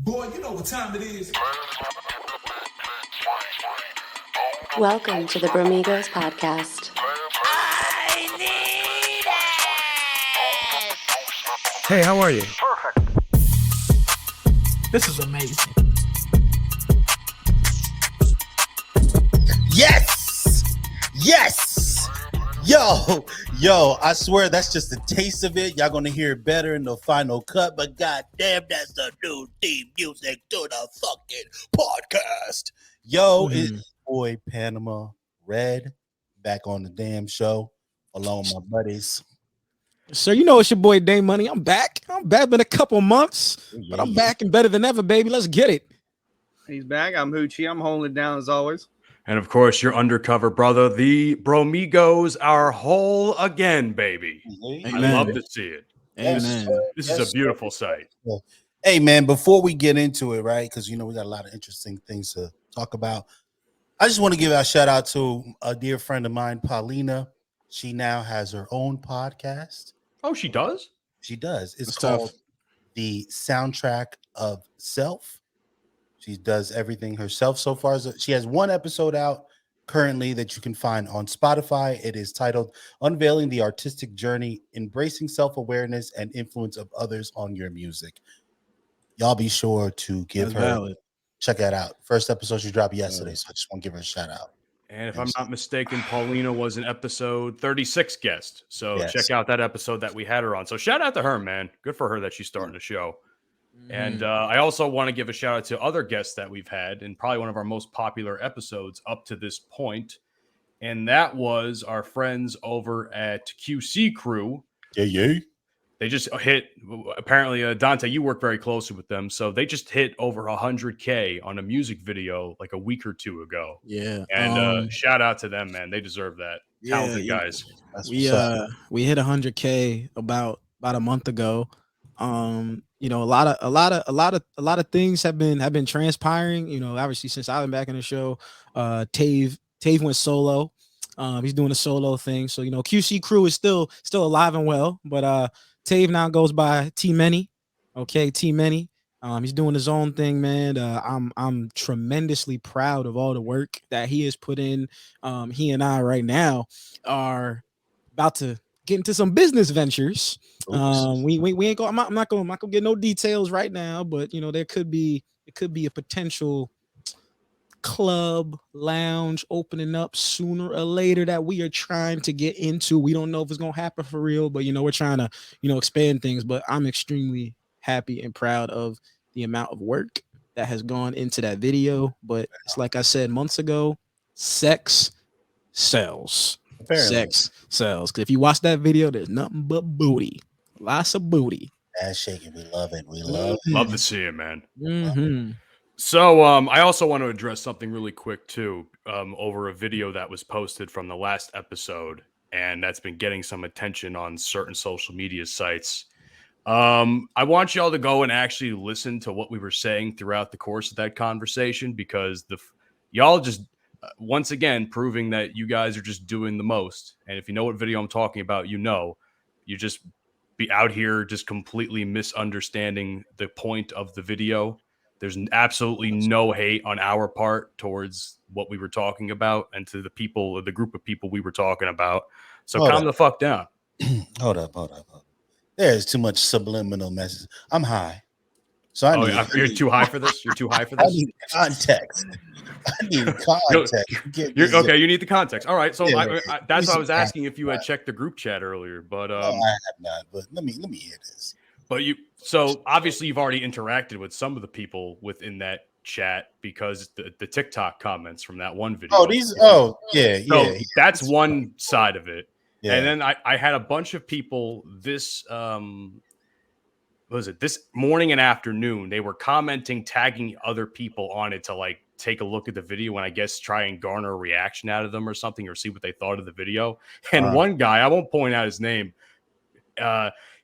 Boy, you know what time it is. Welcome to the Bromigos podcast. I need it! Hey, how are you? Perfect. This is amazing. Yes! Yes! Yo, I swear that's just a taste of it. Y'all gonna hear it better in the final cut, but goddamn, that's the new theme music to the fucking podcast. Yo, it's your boy Panama Red back on the damn show along with my buddies. So you know it's your boy Daint Money. I'm back. Been a couple months, but I'm back and better than ever, baby. Let's get it. He's back. I'm Hoochie. I'm holding it down as always. And of course, your undercover brother, the Bromigos, are whole again, baby. Amen. I love to see it. Amen. This is a beautiful sight. Hey man, before we get into it, right? Because you know we got a lot of interesting things to talk about. I just want to give a shout out to a dear friend of mine, Paulina. She now has her own podcast. Oh, she does? She does. It's That's called tough. The Soundtrack of Self. She does everything herself so far. She has one episode out currently that you can find on Spotify. It is titled Unveiling the Artistic Journey, Embracing Self-Awareness and Influence of Others on Your Music. Y'all be sure to give check that out. First episode she dropped yesterday, so I just want to give her a shout out. And if I'm not mistaken, Paulina was an episode 36 guest. So Yes. check out that episode that we had her on. So shout out to her, man. Good for her that she's starting the show. And I also want to give a shout out to other guests that we've had, and probably one of our most popular episodes up to this point. And that was our friends over at QC Crew. Yeah. They just hit, apparently, Dante, you work very closely with them. So they just hit over 100K on a music video like a week or two ago. Yeah. And shout out to them, man. They deserve that. Talented guys. That's We hit 100K about a month ago. You know, a lot of things have been transpiring. You know, obviously since I've been back in the show, Tave went solo. He's doing a solo thing. So you know, QC Crew is still alive and well, but Tave now goes by T Many. Okay, T Many. He's doing his own thing, man. I'm tremendously proud of all the work that he has put in. He and I right now are about to get into some business ventures. We ain't go. I'm not gonna get no details right now, but you know it could be a potential club lounge opening up sooner or later that we are trying to get into. We don't know if it's gonna happen for real, but you know we're trying to expand things. But I'm extremely happy and proud of the amount of work that has gone into that video. But it's like I said months ago, sex sells. Apparently. Sex sells. Because if you watch that video, there's nothing but booty. Lots of booty. Ass shaking. We love it. Love to see it, man. Mm-hmm. So I also want to address something really quick too, over a video that was posted from the last episode, and that's been getting some attention on certain social media sites. I want y'all to go and actually listen to what we were saying throughout the course of that conversation, because y'all just once again proving that you guys are just doing the most. And if you know what video I'm talking about, you just be out here just completely misunderstanding the point of the video. There's absolutely no hate on our part towards what we were talking about and to the group of people we were talking about. So calm the fuck down. Hold up. There's too much subliminal message. I'm high. So You're too high for this? You're too high for I this? need context. You need the context. All right. So that's why I was asking if you had checked the group chat earlier. But no, I have not. But let me hear this. So obviously you've already interacted with some of the people within that chat because the TikTok comments from that one video. Yeah. That's one side of it. Yeah. And then I had a bunch of people this morning and afternoon. They were commenting, tagging other people on it to like take a look at the video and I guess try and garner a reaction out of them or something, or see what they thought of the video. And one guy, I won't point out his name,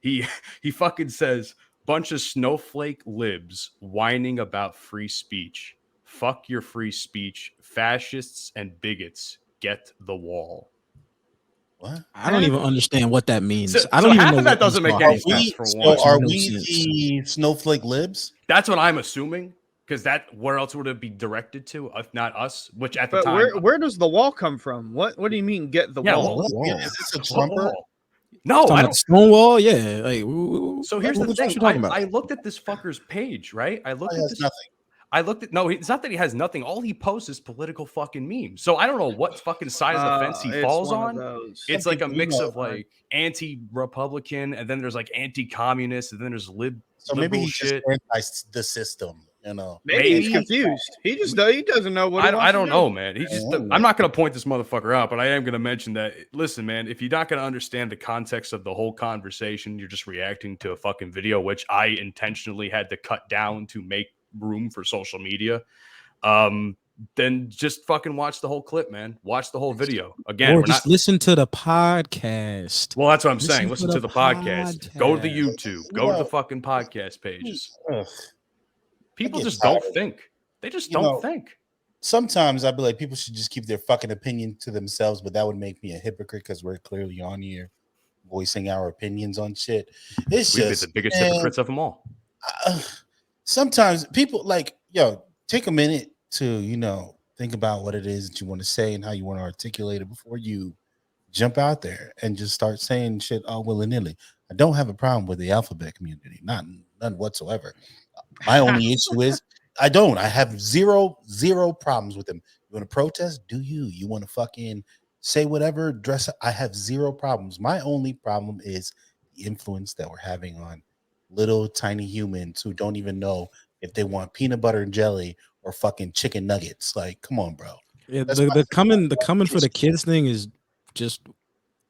he fucking says, bunch of snowflake libs whining about free speech. Fuck your free speech. Fascists and bigots get the wall. What? I don't even understand what that means. So, I don't even half know of that what doesn't these make are. any sense for one. So are No we sense. the snowflake libs? That's what I'm assuming. Because where else would it be directed to if not us? Which at the But time, where does the wall come from? What do you mean get the yeah, wall? what Wall. Is this a what Trumper? wall? No, Talking I about don't. the Stonewall, yeah. Like, So here's the what thing. you talking about? I looked at this fucker's page, right? I looked He at has this. nothing. I looked at no. It's not that he has nothing. All he posts is political fucking memes. So I don't know what fucking side of the fence he It's falls one of on. those. It's Some like a people, you mix know, of like anti-Republican, and then there's like anti-communist, and then there's So maybe liberal he's just shit. anti the system, you know. Maybe he's Maybe. confused. He doesn't know what he wants I don't to know, do. man. He's I just. don't know. I'm not going to point this motherfucker out, but I am going to mention that. Listen, man, if you're not going to understand the context of the whole conversation, you're just reacting to a fucking video, which I intentionally had to cut down to make room for social media. Then just fucking watch the whole clip, man. Watch the whole video. Again, Or we're just not. listen to the podcast. Well, that's what I'm saying. Listen to the podcast. Go to the podcast. YouTube. Go to the fucking podcast pages. Ugh. People get just don't tired. think. They just You don't know, think. Sometimes I'd be like, people should just keep their fucking opinion to themselves, but that would make me a hypocrite because we're clearly on here voicing our opinions on shit. It's We've been just the biggest man, hypocrites of them all. sometimes people like, yo, take a minute to, think about what it is that you want to say and how you want to articulate it before you jump out there and just start saying shit all willy-nilly. I don't have a problem with the alphabet community, none whatsoever. My only issue is I have zero problems with them. You want to protest? Do you? You want to fucking say whatever, dress up? I have zero problems. My only problem is the influence that we're having on little tiny humans who don't even know if they want peanut butter and jelly or fucking chicken nuggets. Like, come on, bro. Yeah, That's the coming for the kids thing is just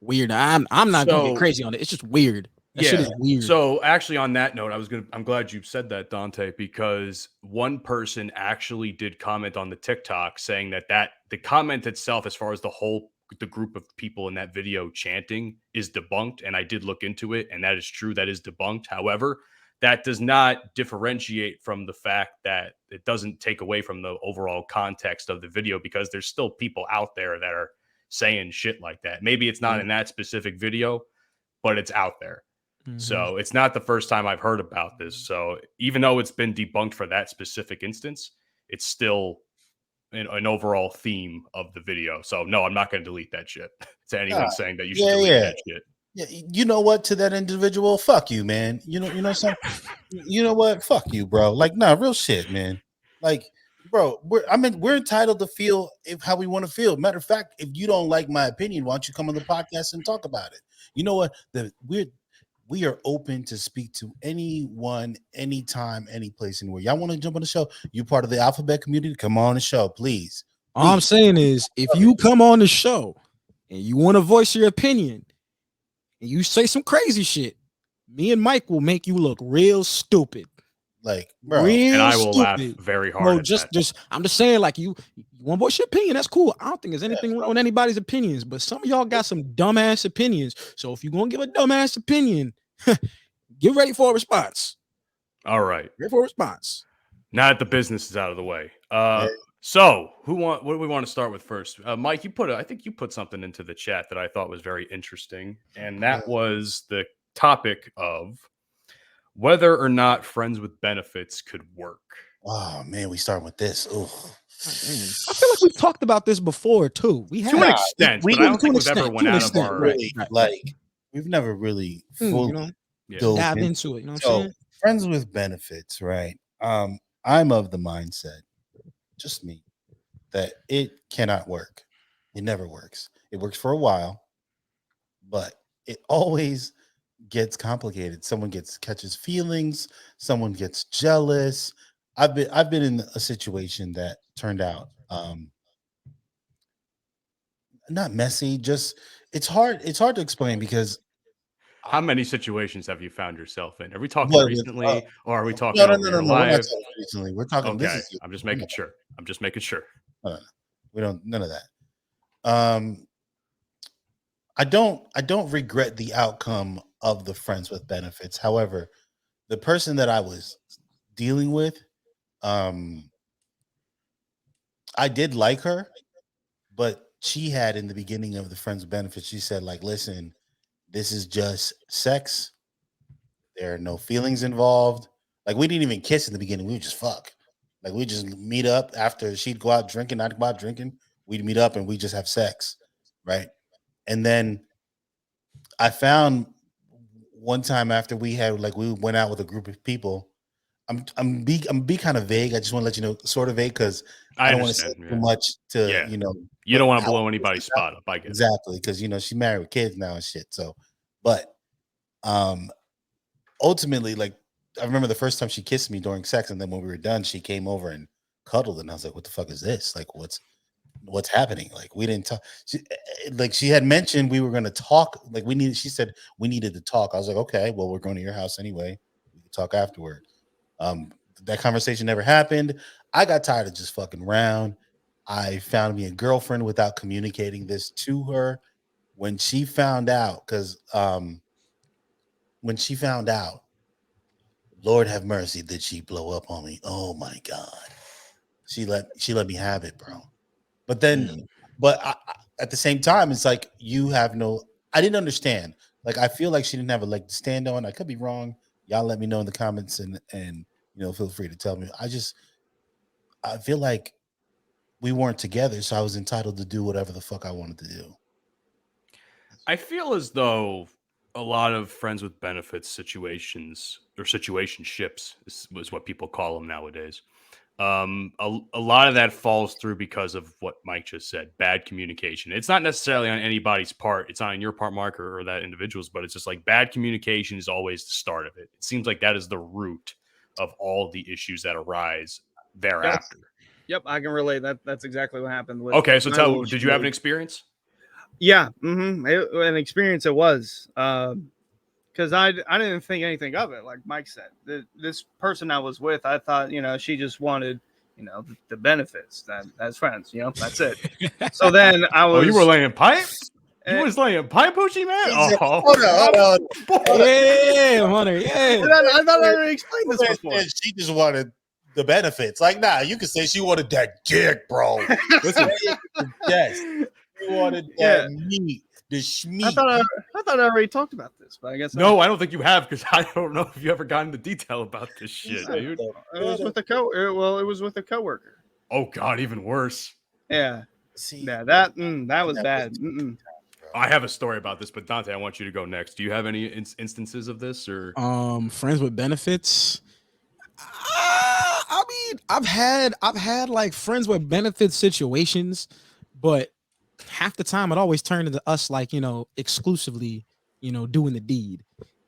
weird. I'm not gonna get So- crazy on it. It's just weird. That shit is weird. So actually on that note, I'm glad you said that, Dante, because one person actually did comment on the TikTok saying that the comment itself, as far as the group of people in that video chanting, is debunked. And I did look into it, and that is true. That is debunked. However, that does not differentiate from the fact that it doesn't take away from the overall context of the video, because there's still people out there that are saying shit like that. Maybe it's not in that specific video, but it's out there. So it's not the first time I've heard about this. So even though it's been debunked for that specific instance, it's still an overall theme of the video. So no, I'm not going to delete that shit to anyone saying that you should delete that shit. Yeah, you know what? To that individual, fuck you, man. You know something. You know what? Fuck you, bro. Like, nah, real shit, man. Like, bro, we're entitled to feel how we want to feel. Matter of fact, if you don't like my opinion, why don't you come on the podcast and talk about it? You know what? We are open to speak to anyone, anytime, any place, anywhere. Y'all want to jump on the show? You part of the alphabet community? Come on the show, please. All I'm saying is, if you come on the show and you want to voice your opinion and you say some crazy shit, me and Mike will make you look real stupid. Like, bro, real and I will laugh stupid. very hard. Bro, at just that. I'm just saying, like, you want to voice your opinion, that's cool. I don't think there's anything wrong with anybody's opinions, but some of y'all got some dumbass opinions. So if you're gonna give a dumbass opinion, get ready for a response. All right. Ready for a response. Now that the business is out of the way. So what do we want to start with first? Mike, I think you put something into the chat that I thought was very interesting. And that was the topic of whether or not friends with benefits could work. Oh man, we start with this. Oh, I feel like we've talked about this before too. We have To an extent, but I don't think we've ever went out of our really, like we've never really fully dive into it. You know what I'm saying? Friends with benefits, right? I'm of the mindset, just me, that it cannot work. It never works. It works for a while, but it always gets complicated. Someone catches feelings, someone gets jealous. I've been in a situation that turned out not messy, just it's hard to explain because how many situations have you found yourself in? Are we talking recently or are we talking no, over your life? We're not talking recently. We're talking okay. I'm just making sure. We don't none of that. I don't regret the outcome of the friends with benefits. However, the person that I was dealing with, I did like her, but she had in the beginning of the friends with benefits, she said, like, listen, this is just sex. There are no feelings involved. Like, we didn't even kiss in the beginning. We would just fuck. Like, we just meet up after she'd go out drinking, I'd go out drinking. We'd meet up and we just have sex. Right. And then I found one time after we went out with a group of people. I'm be kind of vague. I just want to let you know, sort of vague, because I don't want to say understand. too much to Yeah. You put don't want to out blow anybody's spot up. I get it. exactly, because she's married with kids now and shit. So, but ultimately, like, I remember the first time she kissed me during sex, and then when we were done, she came over and cuddled, and I was like, "What the fuck is this? Like, what's happening?" Like, we didn't talk. She had mentioned we were going to talk. Like, she said we needed to talk. I was like, okay, well, we're going to your house anyway. We can talk afterward. That conversation never happened. I got tired of just fucking around. I found me a girlfriend without communicating this to her. When she found out, Lord have mercy, did she blow up on me? Oh my God. She let me have it, bro. But then, at the same time, it's like I didn't understand. Like, I feel like she didn't have a leg to stand on. I could be wrong. Y'all let me know in the comments and feel free to tell me. I feel like we weren't together, so I was entitled to do whatever the fuck I wanted to do. I feel as though a lot of friends with benefits situations or situationships is what people call them nowadays. A lot of that falls through because of what Mike just said, bad communication. It's not necessarily on anybody's part. It's not on your part, Mark, or that individual's, but it's just like bad communication is always the start of it. It seems like that is the root of all the issues that arise thereafter. Yep, I can relate. That's exactly what happened. Okay, so did you have an experience? Yeah, an experience it was. Because I didn't think anything of it. Like Mike said, this person I was with, I thought, she just wanted, the benefits that as friends, that's it. So then I was. Oh, you were laying pipe? You was laying pipe, Poochie, man? Oh, hold on. Yeah, Hunter. Yeah. I thought I already explained this before. She just wanted the benefits. Like, nah, you could say she wanted that dick, bro. Listen, yes, she wanted that meat. The schmeat. I thought I already talked about this, but I guess no, I don't think you have, because I don't know if you ever got into detail about this shit, dude. It was with it was with a coworker. Oh God, even worse. Yeah. Yeah, that was bad. I have a story about this, but Dante, I want you to go next. Do you have any instances of this, or friends with benefits? I mean, I've had like friends with benefits situations, but half the time it always turned into us like, exclusively, doing the deed.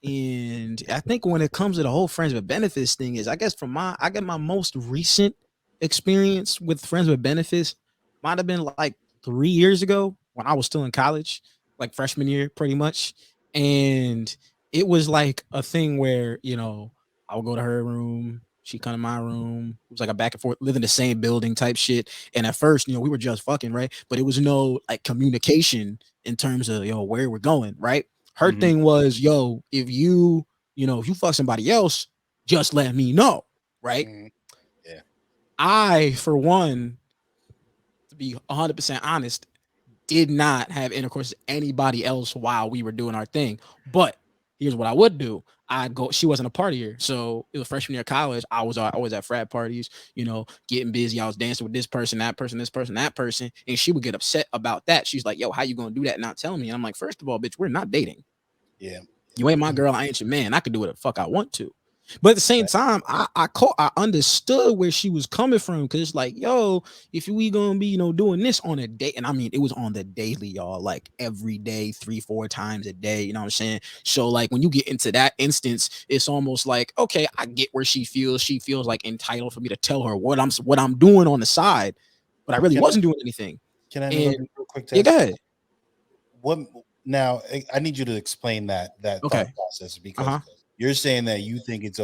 And I think when it comes to the whole friends with benefits thing is, I guess I get my most recent experience with friends with benefits might have been like 3 years ago when I was still in college, like freshman year, pretty much. And it was like a thing where, I would go to her room, she come to my room. It was like a back and forth, live in the same building type shit. And at first, we were just fucking, right? But it was no like communication in terms of where we're going, right? Her thing was, if you fuck somebody else, just let me know, right? Yeah. I, for one, to be 100% honest, did not have intercourse with anybody else while we were doing our thing. But here's what I would do. I'd go. She wasn't a partier, so it was freshman year of college. I was always at frat parties, getting busy. I was dancing with this person, that person, this person, that person, and she would get upset about that. She's like, "Yo, how you gonna do that and not tell me?" And I'm like, "First of all, bitch, we're not dating. Yeah, you ain't my girl. I ain't your man. I can do what the fuck I want to." But at the same time, I understood where she was coming from, because it's like, yo, if we gonna be doing this on a day, and I mean it was on the daily, y'all, like every day, 3-4 times a day, you know what I'm saying? So like when you get into that instance, it's almost like, okay, I get where she feels like entitled for me to tell her what I'm doing on the side, but I really wasn't doing anything. Can I interrupt you real quick? Yeah, go ahead. What now? I need you to explain that Okay. thought process, because you're saying that you think it's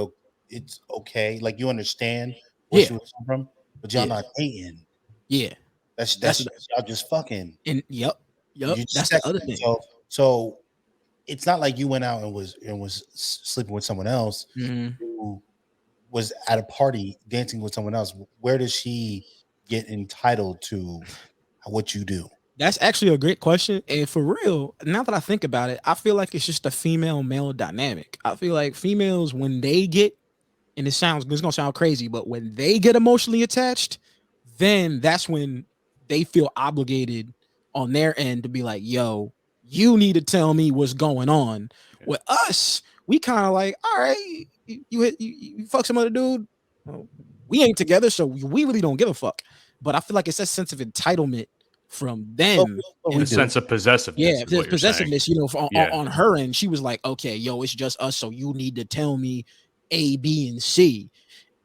okay, like you understand where she was from, but y'all not dating. Yeah, that's y'all just fucking. And yep. That's the other thing. So it's not like you went out and was sleeping with someone else who was at a party dancing with someone else. Where does she get entitled to what you do? That's actually a great question. And for real, now that I think about it, I feel like it's just a female male dynamic. I feel like females, when they get, and it's gonna sound crazy, but when they get emotionally attached, then that's when they feel obligated on their end to be like, yo, you need to tell me what's going on. With us, we kind of like, all right, you fuck some other dude. Well, we ain't together, so we really don't give a fuck. But I feel like it's a sense of entitlement from them. A sense of possessiveness. Yeah, is what you're possessiveness, saying. On her end, she was like, okay, yo, it's just us, so you need to tell me A, B, and C.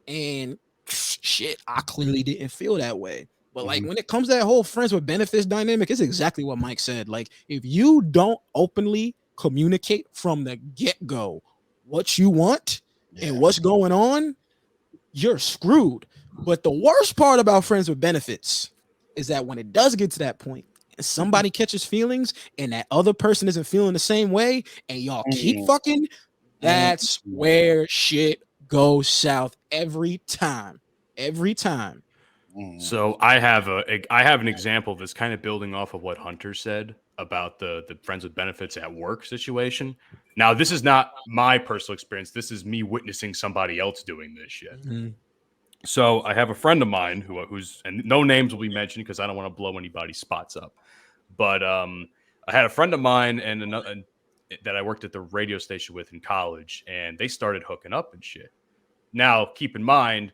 And shit, I clearly didn't feel that way. But like when it comes to that whole friends with benefits dynamic, it's exactly what Mike said. Like, if you don't openly communicate from the get-go what you want and what's going on, you're screwed. But the worst part about friends with benefits is that when it does get to that point and somebody catches feelings and that other person isn't feeling the same way and y'all keep fucking, that's where shit goes south every time. So I have an example that's kind of building off of what Hunter said about the friends with benefits at work situation. Now, this is not my personal experience. This is me witnessing somebody else doing this shit. So I have a friend of mine who's, and no names will be mentioned because I don't want to blow anybody's spots up. But I had a friend of mine and another that I worked at the radio station with in college, and they started hooking up and shit. Now, keep in mind,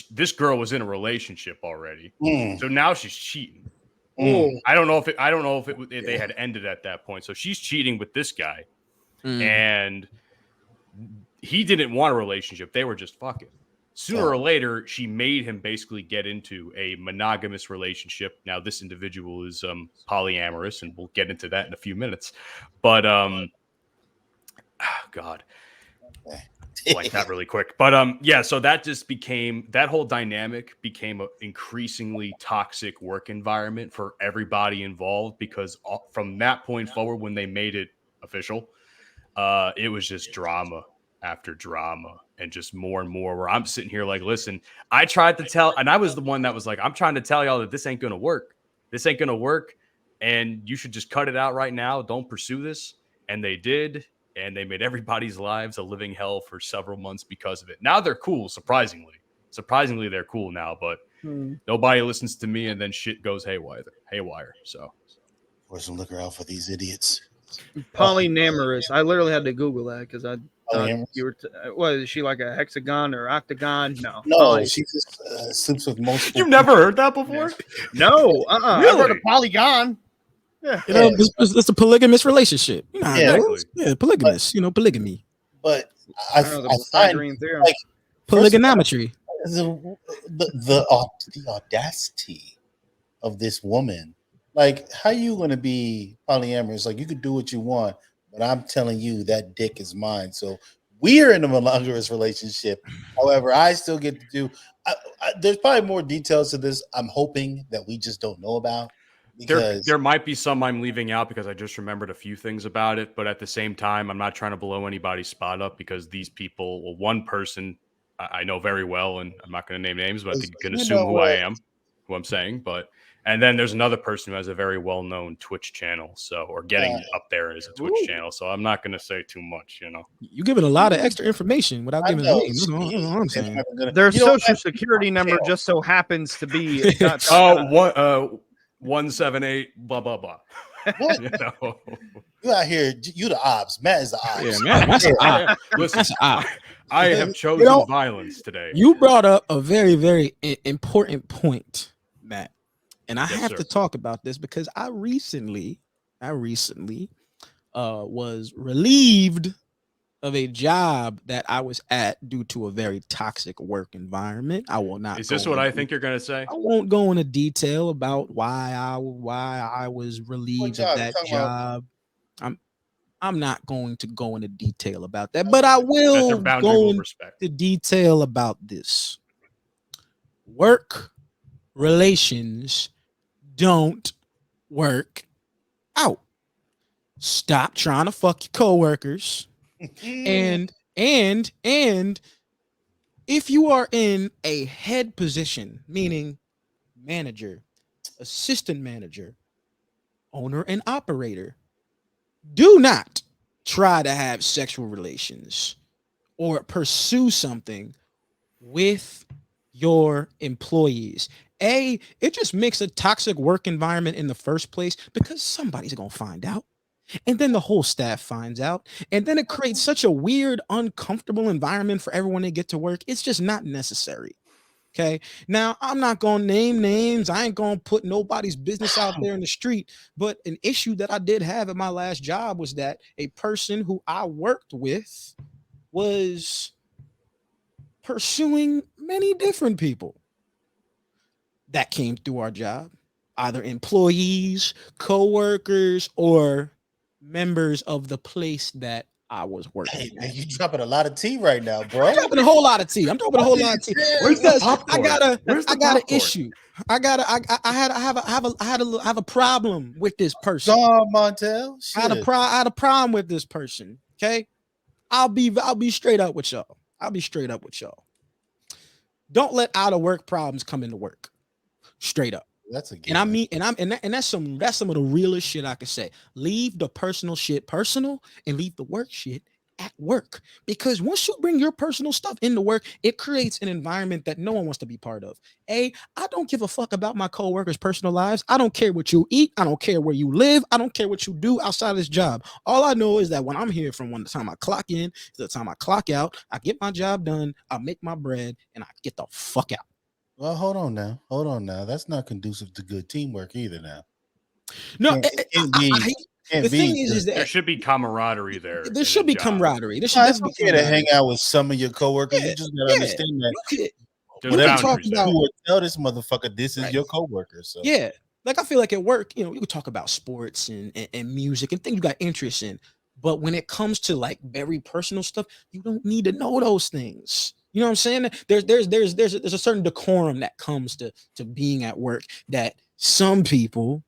this girl was in a relationship already, so now she's cheating. I don't know if they had ended at that point. So she's cheating with this guy, and he didn't want a relationship. They were just fucking. Sooner or later, she made him basically get into a monogamous relationship. Now, this individual is polyamorous, and we'll get into that in a few minutes. But, God, like that really quick. But, yeah, so that whole dynamic became an increasingly toxic work environment for everybody involved, because from that point forward, when they made it official, it was just drama after drama and just more and more, where I'm sitting here like, listen, I tried to tell, and I was the one that was like, I'm trying to tell y'all that this ain't going to work. This ain't going to work. And you should just cut it out right now. Don't pursue this. And they did. And they made everybody's lives a living hell for several months because of it. Now they're cool. Surprisingly, they're cool now, but nobody listens to me, and then shit goes haywire. So Pour some liquor out for these idiots. Polyamorous. I literally had to Google that because I thought you were. What is she, like a hexagon or octagon? No, she just sleeps with multiple. You've never heard that before? No, Really? I've heard of polygon. Yeah, it's a polygamous relationship. Exactly. Polygamous. Polygamy. But I don't know the Pythagorean theorem. Like, polygonometry. The audacity of this woman. Like, how you going to be polyamorous? Like, you could do what you want, but I'm telling you that dick is mine. So we are in a monogamous relationship. However, I still get to do. There's probably more details to this. I'm hoping that we just don't know about. Because there might be some I'm leaving out because I just remembered a few things about it. But at the same time, I'm not trying to blow anybody's spot up, because these people, well, one person I know very well, and I'm not going to name names, but I think you can assume who I am, who I'm saying. But and then there's another person who has a very well-known Twitch channel, or getting up there as a Twitch channel. So I'm not going to say too much, You giving a lot of extra information without giving a name. That's all I'm saying. Their social security number just so happens to be 178 blah blah blah. What? You out here, you the ops. Matt is the ops. Yeah, man, that's an op. Listen, I have chosen violence today. You brought up a very, very important point, Matt, and I have to talk about this because I recently was relieved of a job that I was at due to a very toxic work environment. I will not. Is this what I think you're going to say? I won't go into detail about why I was relieved of that job. I'm not going to go into detail about that, but I will go into detail about this. Work relations don't work out. Stop trying to fuck your coworkers. And if you are in a head position, meaning manager, assistant manager, owner and operator, do not try to have sexual relations or pursue something with your employees. It just makes a toxic work environment in the first place because somebody's going to find out. And then the whole staff finds out. And then it creates such a weird, uncomfortable environment for everyone to get to work. It's just not necessary. Okay. Now, I'm not going to name names. I ain't going to put nobody's business out there in the street. But an issue that I did have at my last job was that a person who I worked with was pursuing many different people that came through our job, either employees, co-workers, or members of the place that I was working. Hey, man, you dropping a lot of tea right now, bro. I'm dropping a whole lot of tea. I'm dropping a whole lot of tea. Where's the popcorn? I got an issue. I have a problem with this person. John Montel. I had a problem with this person. Okay. I'll be straight up with y'all. Don't let out of work problems come into work. Straight up. That's a and I mean, that's some of the realest shit I can say. Leave the personal shit personal and leave the work shit at work. Because once you bring your personal stuff into work, it creates an environment that no one wants to be part of. I don't give a fuck about my coworkers' personal lives. I don't care what you eat. I don't care where you live. I don't care what you do outside of this job. All I know is that when I'm here from the time I clock in to the time I clock out, I get my job done, I make my bread, and I get the fuck out. Well, hold on now. That's not conducive to good teamwork either. Now, no. The thing is that there should be camaraderie there. There should be camaraderie. There should definitely be okay to hang out with some of your coworkers. You just gotta understand that. Tell this motherfucker this is your coworker. So yeah, like I feel like at work, you can talk about sports and music and things you got interest in. But when it comes to like very personal stuff, you don't need to know those things. You know what I'm saying? There's a certain decorum that comes to being at work that some people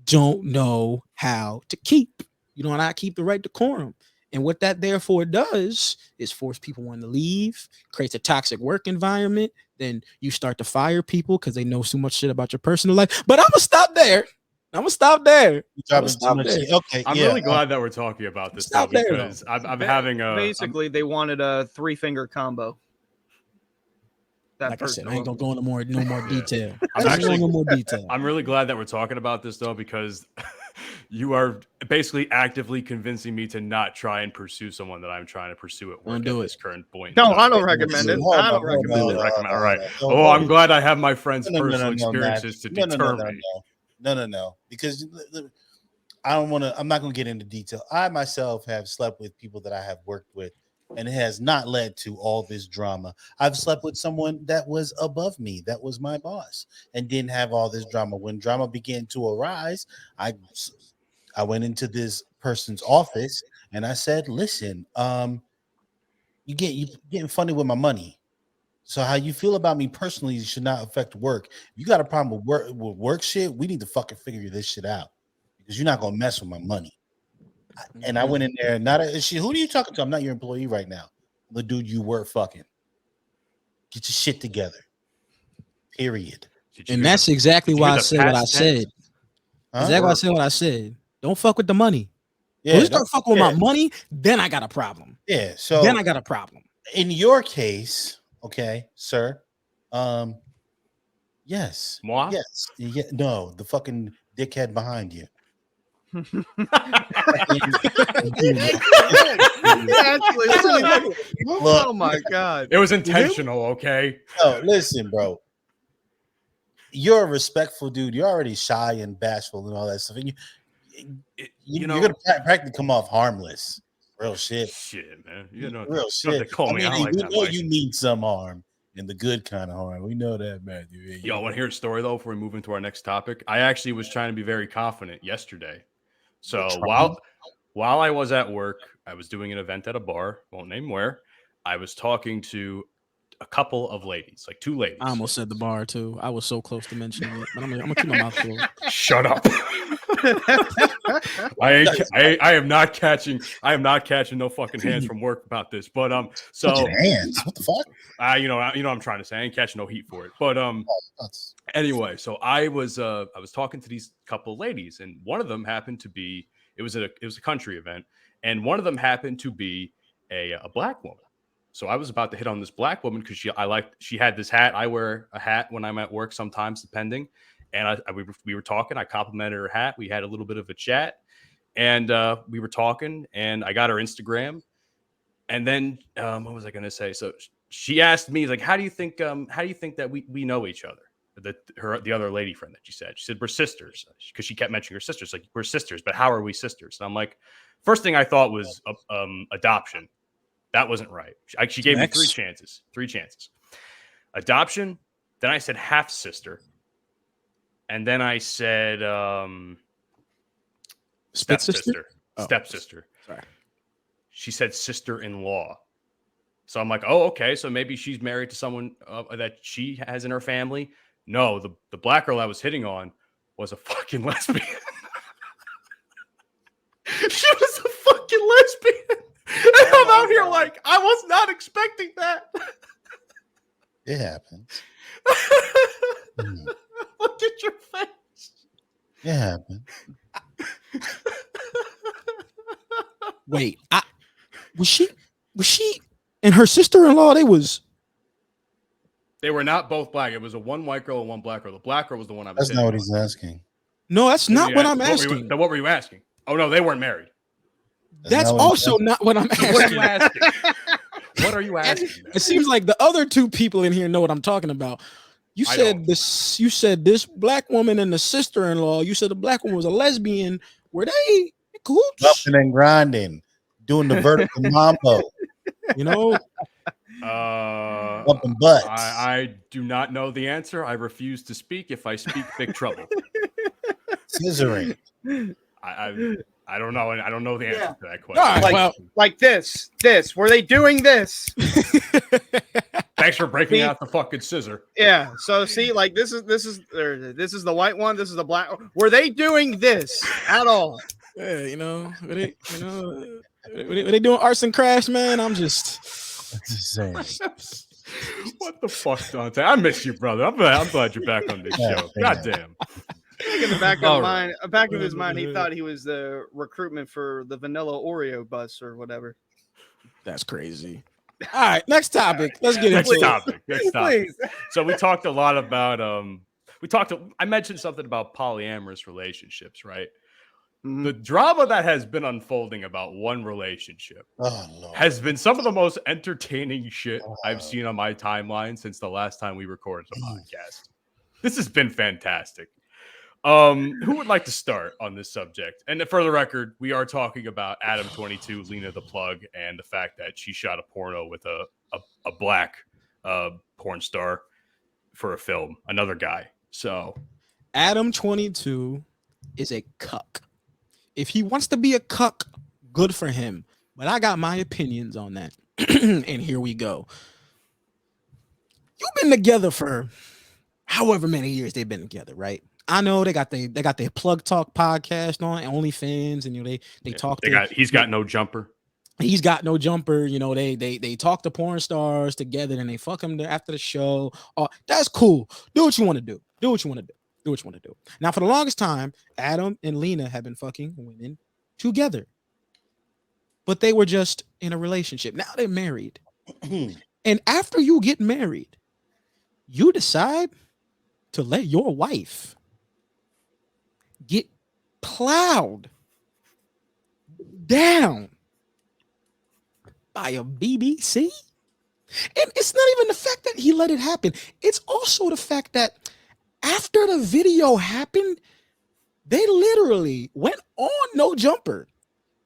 don't know how to keep. You know, and I keep the right decorum. And what that therefore does is force people want to leave, creates a toxic work environment. Then you start to fire people because they know so much shit about your personal life. But I'm gonna stop there. Okay, I'm really glad that we're talking about this now because I'm having basically they wanted a 3-finger combo. Like I said, I ain't gonna go into no more detail. I'm really glad that we're talking about this though, because you are basically actively convincing me to not try and pursue someone that I'm trying to pursue at work at this current point. No, I don't recommend it. I don't recommend it. All right. Oh, I'm glad I have my friends' personal experiences to deter me. No, because I'm not gonna get into detail. I myself have slept with people that I have worked with, and it has not led to all this drama. I've slept with someone that was above me, that was my boss, and didn't have all this drama. When drama began to arise, I went into this person's office and I said, "Listen, you getting funny with my money. So how you feel about me personally should not affect work. You got a problem with work shit. We need to fucking figure this shit out because you're not gonna mess with my money." And I went in there. Who are you talking to? I'm not your employee right now. The dude you were fucking. Get your shit together. Period. And that's exactly why I said what I said. Exactly why I said what I said. Don't fuck with the money. Yeah, you start fucking with my money, then I got a problem. Yeah. So then I got a problem. In your case, okay, sir. Yes. Moi? Yes. Yeah, no, the fucking dickhead behind you. Oh my god, it was intentional. Okay. No, listen, bro. You're a respectful dude. You're already shy and bashful and all that stuff. And you're gonna practically come off harmless. Real shit. Shit, man. You know, real shit. Call me. You need some harm. And the good kind of harm. We know that, man. Yo, want to hear a story though before we move into our next topic? I actually was trying to be very confident yesterday. So while I was at work, I was doing an event at a bar, won't name where. I was talking to a couple of ladies, like 2 ladies. I almost said the bar too. I was so close to mentioning it, but I'm gonna keep my mouth closed. Shut up. I am not catching no fucking hands from work about this. But so hands. What the fuck? you know I'm trying to say I ain't catching no heat for it. But anyway, so I was talking to these couple of ladies, and one of them happened to be it was a country event, and one of them happened to be a black woman. So I was about to hit on this black woman because she had this hat. I wear a hat when I'm at work sometimes, depending. And we were talking. I complimented her hat. We had a little bit of a chat, and we were talking. And I got her Instagram. And then what was I going to say? So she asked me, like, how do you think that we know each other? The other lady friend that she said we're sisters, because she kept mentioning her sisters. Like, we're sisters, but how are we sisters? And I'm like, first thing I thought was adoption. That wasn't right. She gave me three chances. Adoption. Then I said half sister. And then I said stepsister. Stepsister. Sorry. She said sister-in-law. So I'm like, oh, okay. So maybe she's married to someone that she has in her family. No, the black girl I was hitting on was a fucking lesbian. She was a fucking lesbian. And I'm out here like, I was not expecting that. It happens. Look at your face. It happens. Wait, was she and her sister-in-law? They were not both black. It was a one white girl and one black girl. The black girl was the one I was. That's not what he's asking. No, that's not what I'm asking. What were you asking? Oh no, they weren't married. That's also not what I'm asking. What are you asking? What are you asking? It seems like the other two people in here know what I'm talking about. You said this. You said this black woman and the sister-in-law. You said the black woman was a lesbian. Were they cool? Bumping and grinding, doing the vertical mambo. You know, bumping butts. I do not know the answer. I refuse to speak. If I speak, big trouble. Scissoring. I don't know. I don't know the answer to that question. Right, like this. Were they doing this? Thanks for breaking out the fucking scissor. Yeah. So see, like this is the white one. This is the black. Were they doing this at all? Yeah, were they doing arts and crafts, man? I'm just saying. What the fuck, Dante? I miss you, brother. I'm glad you're back on this show. Goddamn. In the back of his mind, he thought he was the recruitment for the vanilla Oreo bus or whatever. That's crazy. All right, next topic. Let's get into it. Next topic. So we talked a lot about I mentioned something about polyamorous relationships, right? Mm-hmm. The drama that has been unfolding about one relationship has been some of the most entertaining shit I've seen on my timeline since the last time we recorded a podcast. This has been fantastic. Who would like to start on this subject? And for the record, we are talking about Adam 22, Lena the Plug, and the fact that she shot a porno with a black porn star for a film, another guy. So Adam 22 is a cuck. If he wants to be a cuck, good for him. But I got my opinions on that. And here we go. You've been together for however many years they've been together, right? I know they got their Plug Talk podcast on OnlyFans, and they talk. He's got no jumper. He's got no jumper. They talk to porn stars together, and they fuck him after the show. Oh, that's cool. Do what you want to do. Do what you want to do. Now, for the longest time, Adam and Lena have been fucking women together, but they were just in a relationship. Now they're married, and after you get married, you decide to let your wife get plowed down by a BBC. And it's not even the fact that he let it happen. It's also the fact that after the video happened, they literally went on No Jumper.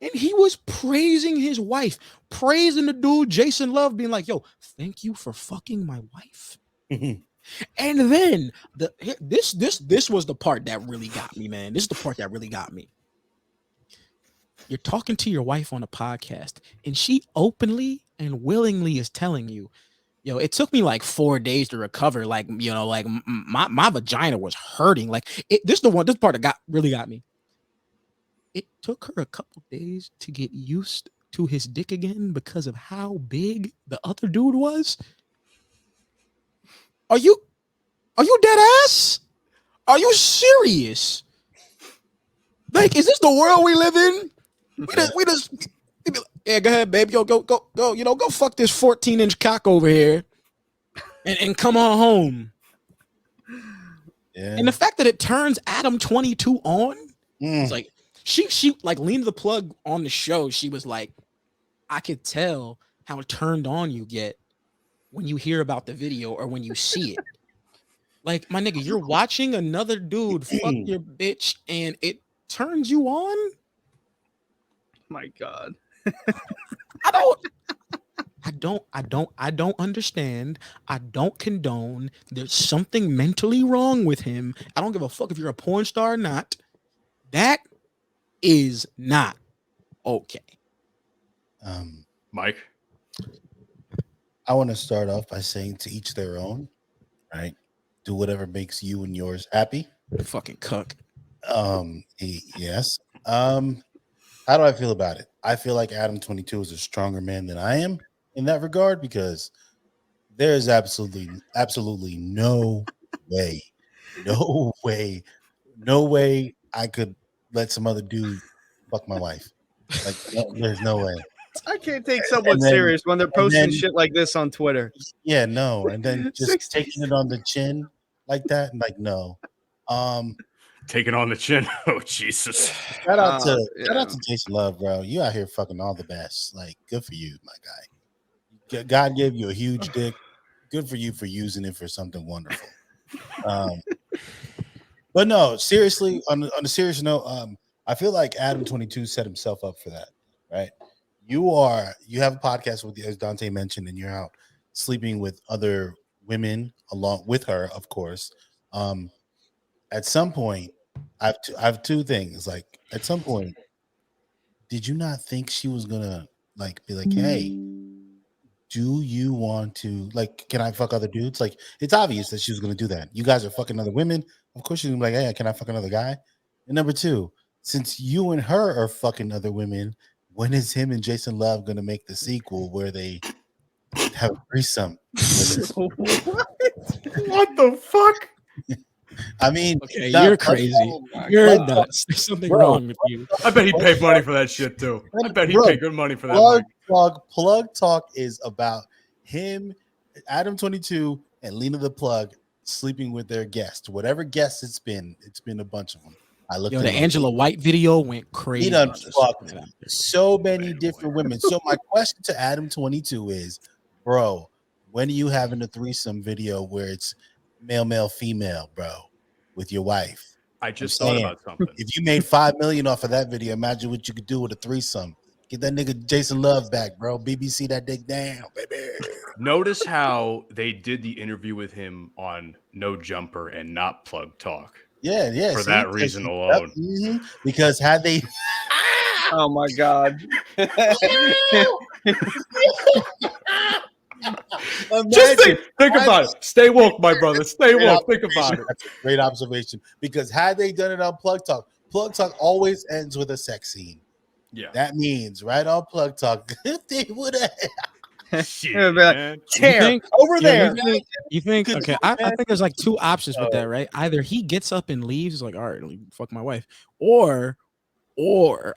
And he was praising his wife, praising the dude, Jason Love, being like, yo, thank you for fucking my wife. And then this was the part that really got me, man. This is the part that really got me. You're talking to your wife on a podcast, and she openly and willingly is telling you, yo, it took me like 4 days to recover. Like, my vagina was hurting. Like this part that really got me. it took her a couple days to get used to his dick again because of how big the other dude was. Are you dead ass? Are you serious? Like, is this the world we live in? We just yeah, go ahead, babe. Yo, go, go fuck this 14-inch cock over here and come on home. Yeah. And the fact that it turns Adam 22 on, it's like she like Lena the Plug on the show, she was like, I could tell how turned on you get when you hear about the video or when you see it. Like, my nigga, you're watching another dude fuck your bitch and it turns you on? My God. I don't understand. I don't condone. There's something mentally wrong with him. I don't give a fuck if you're a porn star or not. That is not okay. Mike? I want to start off by saying to each their own, right? Do whatever makes you and yours happy. Fucking cuck. Yes. How do I feel about it? I feel like Adam 22 is a stronger man than I am in that regard, because there is absolutely no way I could let some other dude fuck my wife. Like, there's no way. I can't take someone And then- serious when they're and posting then- shit like this on Twitter. Yeah, no. And then just 60s. taking it on the chin like that, like, no. Taking on the chin. Oh, Jesus. Shout out to Yeah. Jason Love, bro. You out here fucking all the best. Like, good for you, my guy. God gave you a huge dick. Good for you for using it for something wonderful. But no, seriously, on a serious note, I feel like Adam 22 set himself up for that, right? You have a podcast with, as Dante mentioned, and you're out sleeping with other women along with her, of course. At some point, I have two things. Like, at some point, did you not think she was gonna like be like, hey, do you want to, like, can I fuck other dudes? Like, it's obvious that she was gonna do that. You guys are fucking other women. Of course she's gonna be like, hey, can I fuck another guy? And number two, since you and her are fucking other women, when is him and Jason Love gonna make the sequel where they have a threesome? What the fuck? I mean, Okay, nah, you're crazy. You're nuts. There's something Bro. wrong with you. I bet he'd pay money for that shit, too. I bet he'd Bro, pay good money for that. Mike. Plug Talk is about him, Adam 22, and Lena the Plug sleeping with their guests. Whatever guests it's been a bunch of them. I looked Yo, at the Angela White video went crazy. He done fucked so many different women. So my question to Adam 22 is, bro, when are you having a threesome video where it's male, female, bro, with your wife? I just I'm thought saying, about something. If you made $5 million off of that video, imagine what you could do with a threesome. Get that nigga Jason Love back, bro. BBC that dick down, baby. Notice how they did the interview with him on No Jumper and not Plug Talk. Yeah. For see? that reason alone. Mhm. Because had they Oh my God. Just think about it. Stay woke, my brother. Stay woke. Think about it. That's a great observation. Because had they done it on Plug Talk always ends with a sex scene. Yeah. That means right on Plug Talk, if they would have. Shit, It'd be like, man. Chair over there. You think okay, I think there's like two options with that, right? Either he gets up and leaves, like, all right, let me fuck my wife, or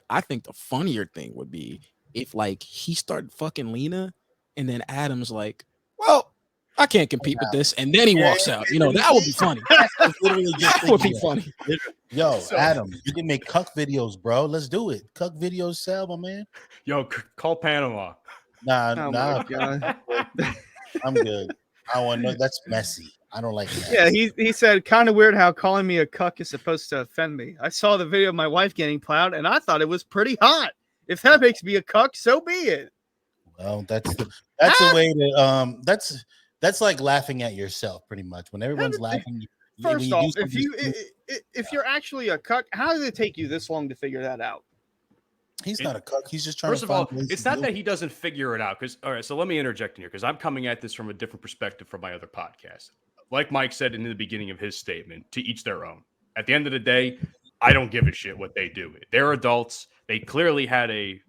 I think the funnier thing would be if like he started fucking Lena and then Adam's like, well, I can't compete with this, and then he walks out. You know, that would be funny. That would be funny. Yo, Adam, you can make cuck videos, bro. Let's do it. Cuck videos sell, my man. Yo, call Panama. Nah, Oh my God. I'm good. I want to know. That's messy. I don't like that. Yeah, he said, kind of weird how calling me a cuck is supposed to offend me. I saw the video of my wife getting plowed, and I thought it was pretty hot. If that makes me a cuck, so be it. Well, that's a way to that's like laughing at yourself, pretty much. When everyone's laughing. when First you off, do something if you're actually a cuck, how did it take you this long to figure that out? he's not a cuck. He's just trying First to of all, find ways it's to not do that it. he doesn't figure it out. Because all right, so let me interject in here because I'm coming at this from a different perspective from my other podcast. Like Mike said in the beginning of his statement, to each their own. At the end of the day, I don't give a shit what they do. They're adults. They clearly had a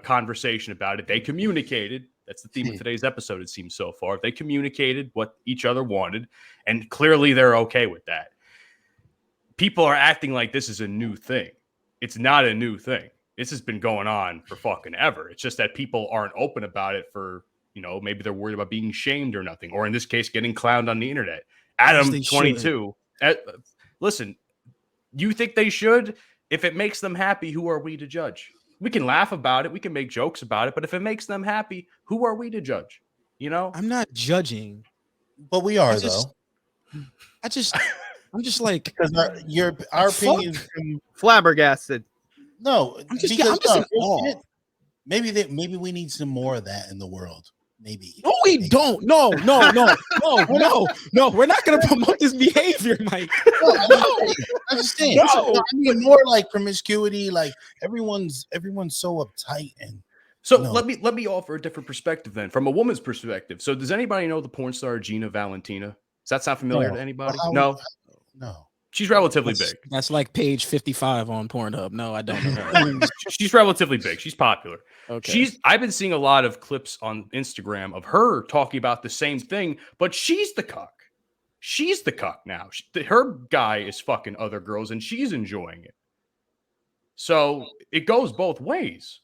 conversation about it. They communicated. That's the theme of today's episode, it seems so far. They communicated what each other wanted, and clearly they're okay with that. People are acting like this is a new thing. It's not a new thing. This has been going on for fucking ever. It's just that people aren't open about it for, maybe they're worried about being shamed or nothing, or in this case, getting clowned on the internet. Adam, 22. Listen, you think they should? If it makes them happy, who are we to judge? We can laugh about it. We can make jokes about it. But if it makes them happy, who are we to judge? I'm not judging. But we are, I'm just like, because our opinion. Flabbergasted. No, I'm just because in awe. Maybe we need some more of that in the world. Maybe. No, we don't. No. We're not gonna promote this behavior, Mike. No, I'm just saying. No. I mean, more like promiscuity. Like everyone's so uptight and. So let me offer a different perspective then, from a woman's perspective. So does anybody know the porn star Gina Valentina? Does that sound familiar to anybody? No. She's relatively big. That's like page 55 on Pornhub. No, I don't know. She's relatively big. She's popular. Okay. I've been seeing a lot of clips on Instagram of her talking about the same thing, but she's the cuck. She's the cuck now. Her guy is fucking other girls and she's enjoying it. So it goes both ways.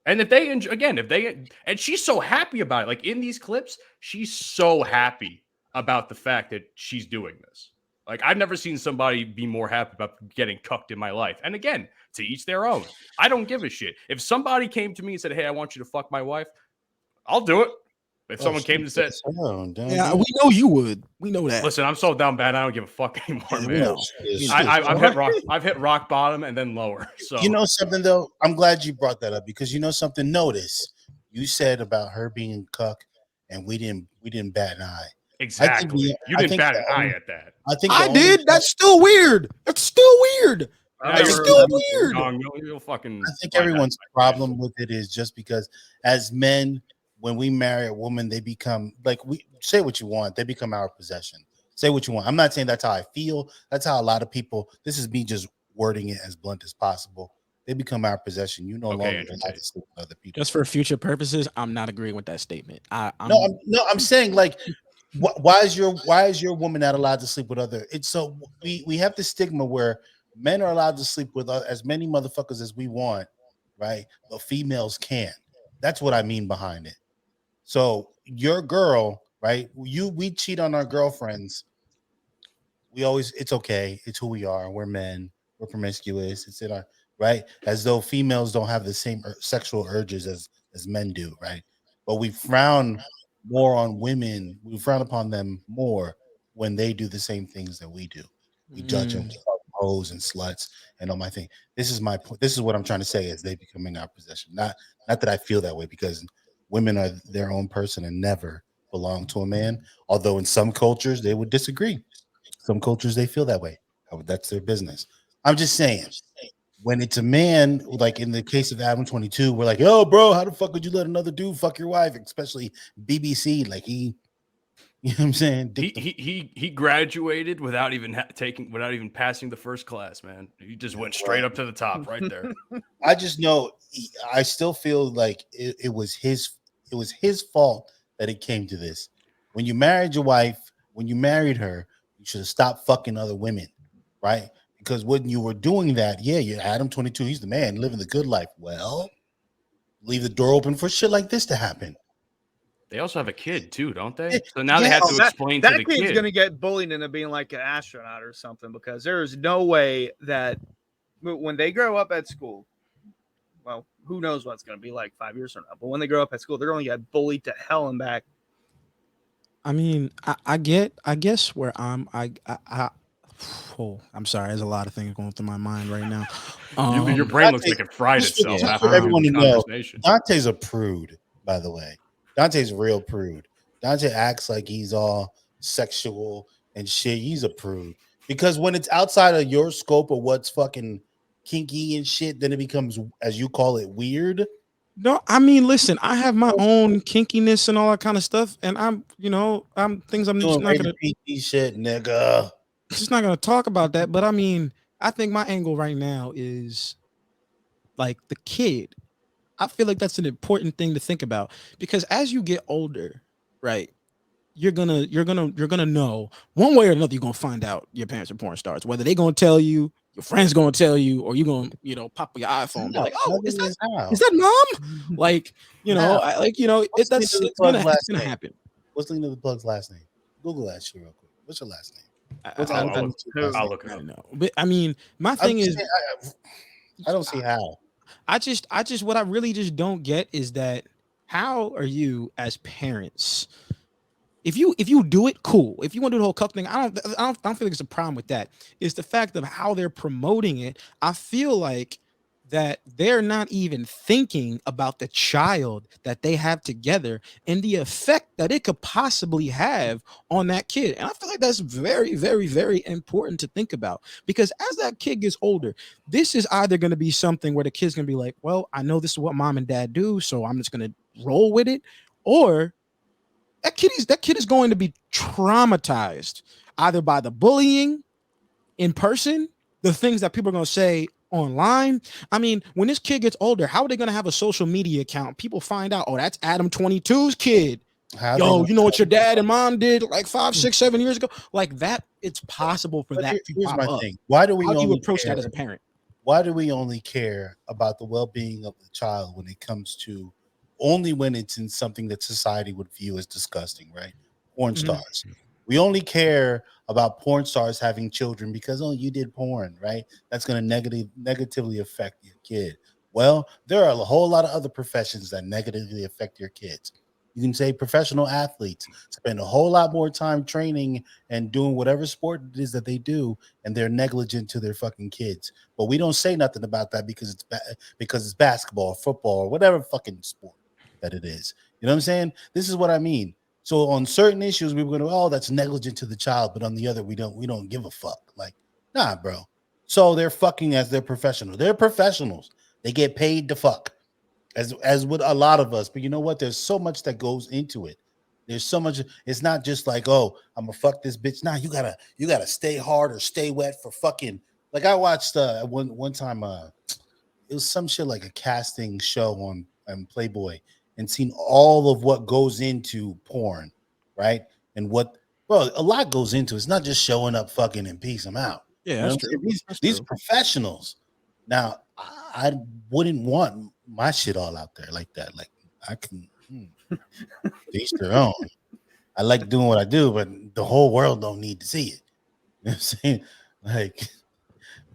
And and she's so happy about it. Like in these clips, she's so happy about the fact that she's doing this. Like, I've never seen somebody be more happy about getting cucked in my life. And again, to each their own. I don't give a shit. If somebody came to me and said, hey, I want you to fuck my wife, I'll do it. If someone came and said, yeah, we know you would. We know that. Listen, I'm so down bad, I don't give a fuck anymore, man. I've hit rock bottom and then lower. So you know something though? I'm glad you brought that up because you know something. Notice you said about her being cuck, and we didn't bat an eye. Exactly. You didn't bat an eye at that. I did. That's still weird. That's still weird. That's still weird. You'll fucking. I think everyone's problem with it is just because as men, when we marry a woman, they become like we say what you want. They become our possession. Say what you want. I'm not saying that's how I feel. That's how a lot of people. This is me just wording it as blunt as possible. They become our possession. You no longer allowed to sleep with other people. Just for future purposes, I'm not agreeing with that statement. I'm saying like. Why is your woman not allowed to sleep with other? It's so we have this stigma where men are allowed to sleep with as many motherfuckers as we want, right? But females can't. That's what I mean behind it. So your girl, right? We cheat on our girlfriends. It's okay. It's who we are. We're men. We're promiscuous. It's in our right. As though females don't have the same sexual urges as men do, right? But we frown more on women. We frown upon them more when they do the same things that we do. We judge them hoes and sluts and all my thing. This is my point. This is what I'm trying to say is they becoming our possession. Not that I feel that way because women are their own person and never belong to a man. Although in some cultures they would disagree. Some cultures they feel that way. That's their business. I'm just saying. When it's a man, like in the case of Adam 22, we're like, "Yo, bro, how the fuck would you let another dude fuck your wife?" Especially BBC, like you know what I'm saying? He graduated without even passing the first class, man. He just went straight up to the top, right there. I just know, I still feel like it was his fault that it came to this. When you married your wife, when you married her, you should have stopped fucking other women, right? Because when you were doing that, you're Adam 22, he's the man living the good life. Well, leave the door open for shit like this to happen. They also have a kid too, don't they? So now they have to explain to the kid. That kid's going to get bullied into being like an astronaut or something because there is no way that when they grow up at school, well, who knows what it's going to be like 5 years from now, but when they grow up at school, they're going to get bullied to hell and back. I mean, I guess where I'm sorry. There's a lot of things going through my mind right now. Your brain looks like it fried itself. For everyone to know, Dante's a prude, by the way. Dante's a real prude. Dante acts like he's all sexual and shit. He's a prude. Because when it's outside of your scope of what's fucking kinky and shit, then it becomes, as you call it, weird. No, I mean, listen, I have my own kinkiness and all that kind of stuff. And I'm just not going to shit, nigga. Just not going to talk about that, but I mean, I think my angle right now is like the kid. I feel like that's an important thing to think about because as you get older, right, you're gonna know one way or another. You're gonna find out your parents are porn stars. Whether they gonna tell you, your friends gonna tell you, or you gonna pop your iPhone and be No, like, oh, other than is how? that mom? Like How? What's the name of the it's plug's gonna last name? happen. What's the name of the plug's last name? Google that shit real quick. What's your last name? I, What's I, I'll, I, I'll Anthony look. last I'll name? look it I up. don't know, but I mean, my I'm thing just is, saying, I don't see how. what I really just don't get is that how are you as parents? If you do it, cool. If you want to do the whole cup thing, I don't feel like it's a problem with that. It's the fact of how they're promoting it. I feel like that they're not even thinking about the child that they have together and the effect that it could possibly have on that kid. And I feel like that's very, very, very important to think about because as that kid gets older, this is either going to be something where the kid's going to be like, well, I know this is what mom and dad do, so I'm just going to roll with it, or that kid is going to be traumatized either by the bullying in person, the things that people are going to say online. I mean, when this kid gets older, how are they going to have a social media account? People find out, oh, that's Adam 22's kid. How they Yo, gonna you know what your tell you? dad and mom did like 5, 6, 7 years ago? Like that, it's possible for But that to here's pop my up. thing. Why do How we do you only approach care? that as a parent? Why do we only care about the well-being of the child when it comes to only when it's in something that society would view as disgusting, right? Porn Mhm. stars. We only care about porn stars having children because oh, you did porn, right? That's going to negatively affect your kid. Well, there are a whole lot of other professions that negatively affect your kids. You can say professional athletes spend a whole lot more time training and doing whatever sport it is that they do, and they're negligent to their fucking kids. But we don't say nothing about that because because it's basketball, or football, or whatever fucking sport that it is. You know what I'm saying? This is what I mean. So on certain issues, we were going, oh, that's negligent to the child, but on the other, we don't give a fuck. Like, nah, bro. So they're fucking as they're professional. They're professionals. They get paid to fuck, as with a lot of us. But you know what? There's so much that goes into it. There's so much. It's not just like, oh, I'm gonna fuck this bitch. Nah, you gotta stay hard or stay wet for fucking. Like I watched one time it was some shit like a casting show on Playboy and seen all of what goes into porn, right? And what bro, a lot goes into it. It's not just showing up fucking and peace them out. Yeah, You know that's what I'm saying? true. These That's these true. professionals. Now, I wouldn't want my shit all out there like that. Like I can to each their own. I like doing what I do, but the whole world don't need to see it. You know what I'm saying? Like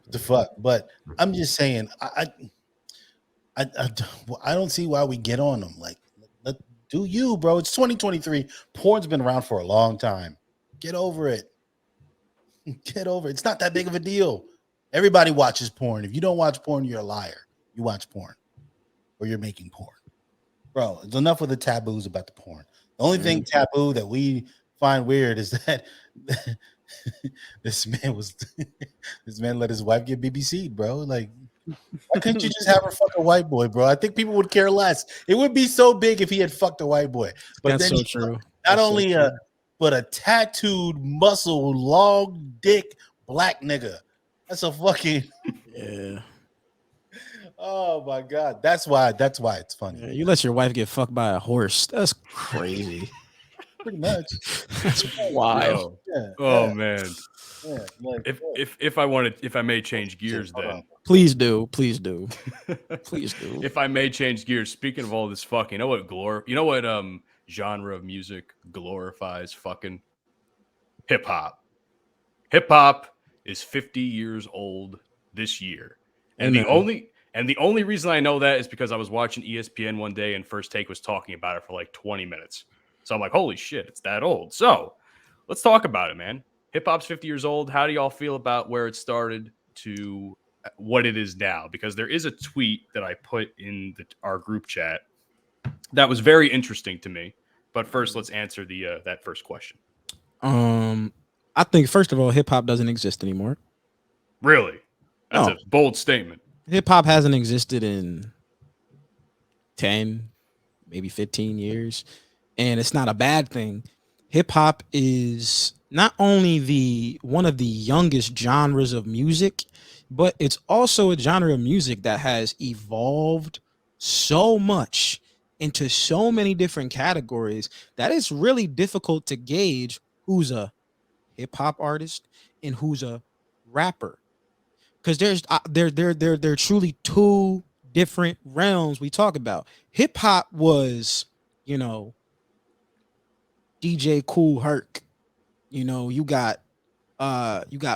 what the fuck. But I'm just saying, I don't see why we get on them. Like, do you, bro? It's 2023. Porn's been around for a long time. Get over it. Get over it. It's not that big of a deal. Everybody watches porn. If you don't watch porn, you're a liar. You watch porn or you're making porn. Bro, it's enough with the taboos about the porn. The only thing taboo that we find weird is that this man was this man let his wife get BBC'd, bro. Like, why couldn't you just have her fuck a white boy, bro? I think people would care less. It would be so big if he had fucked a white boy. But That's then so he true. not That's so only true. but a tattooed, muscle, long dick black nigga. That's a fucking Yeah. oh my god. That's why it's funny. Yeah, you let your wife get fucked by a horse. That's crazy. Pretty much. That's wild. Yo. Yeah, Oh yeah, man. yeah. Like If I may change shit, gears, hold on. then Please do. Please do. Please do. if I may change gears, speaking of all this fucking, you know what genre of music glorifies fucking? Hip hop. Hip hop is 50 years old this year. And the Amen. only reason I know that is because I was watching ESPN one day and First Take was talking about it for like 20 minutes. So I'm like, holy shit, it's that old. So let's talk about it, man. Hip hop's 50 years old. How do y'all feel about where it started to what it is now? Because there is a tweet that I put in our group chat that was very interesting to me. But first, let's answer the that first question. I think first of all, hip hop doesn't exist anymore. Really? That's No, a bold statement. hip hop hasn't existed in 10, maybe 15 years. And it's not a bad thing. Hip hop is not only the one of the youngest genres of music, but it's also a genre of music that has evolved so much into so many different categories that it's really difficult to gauge who's a hip hop artist and who's a rapper, because there are truly two different realms we talk about. Hip hop was, you know, DJ Cool Herc. You got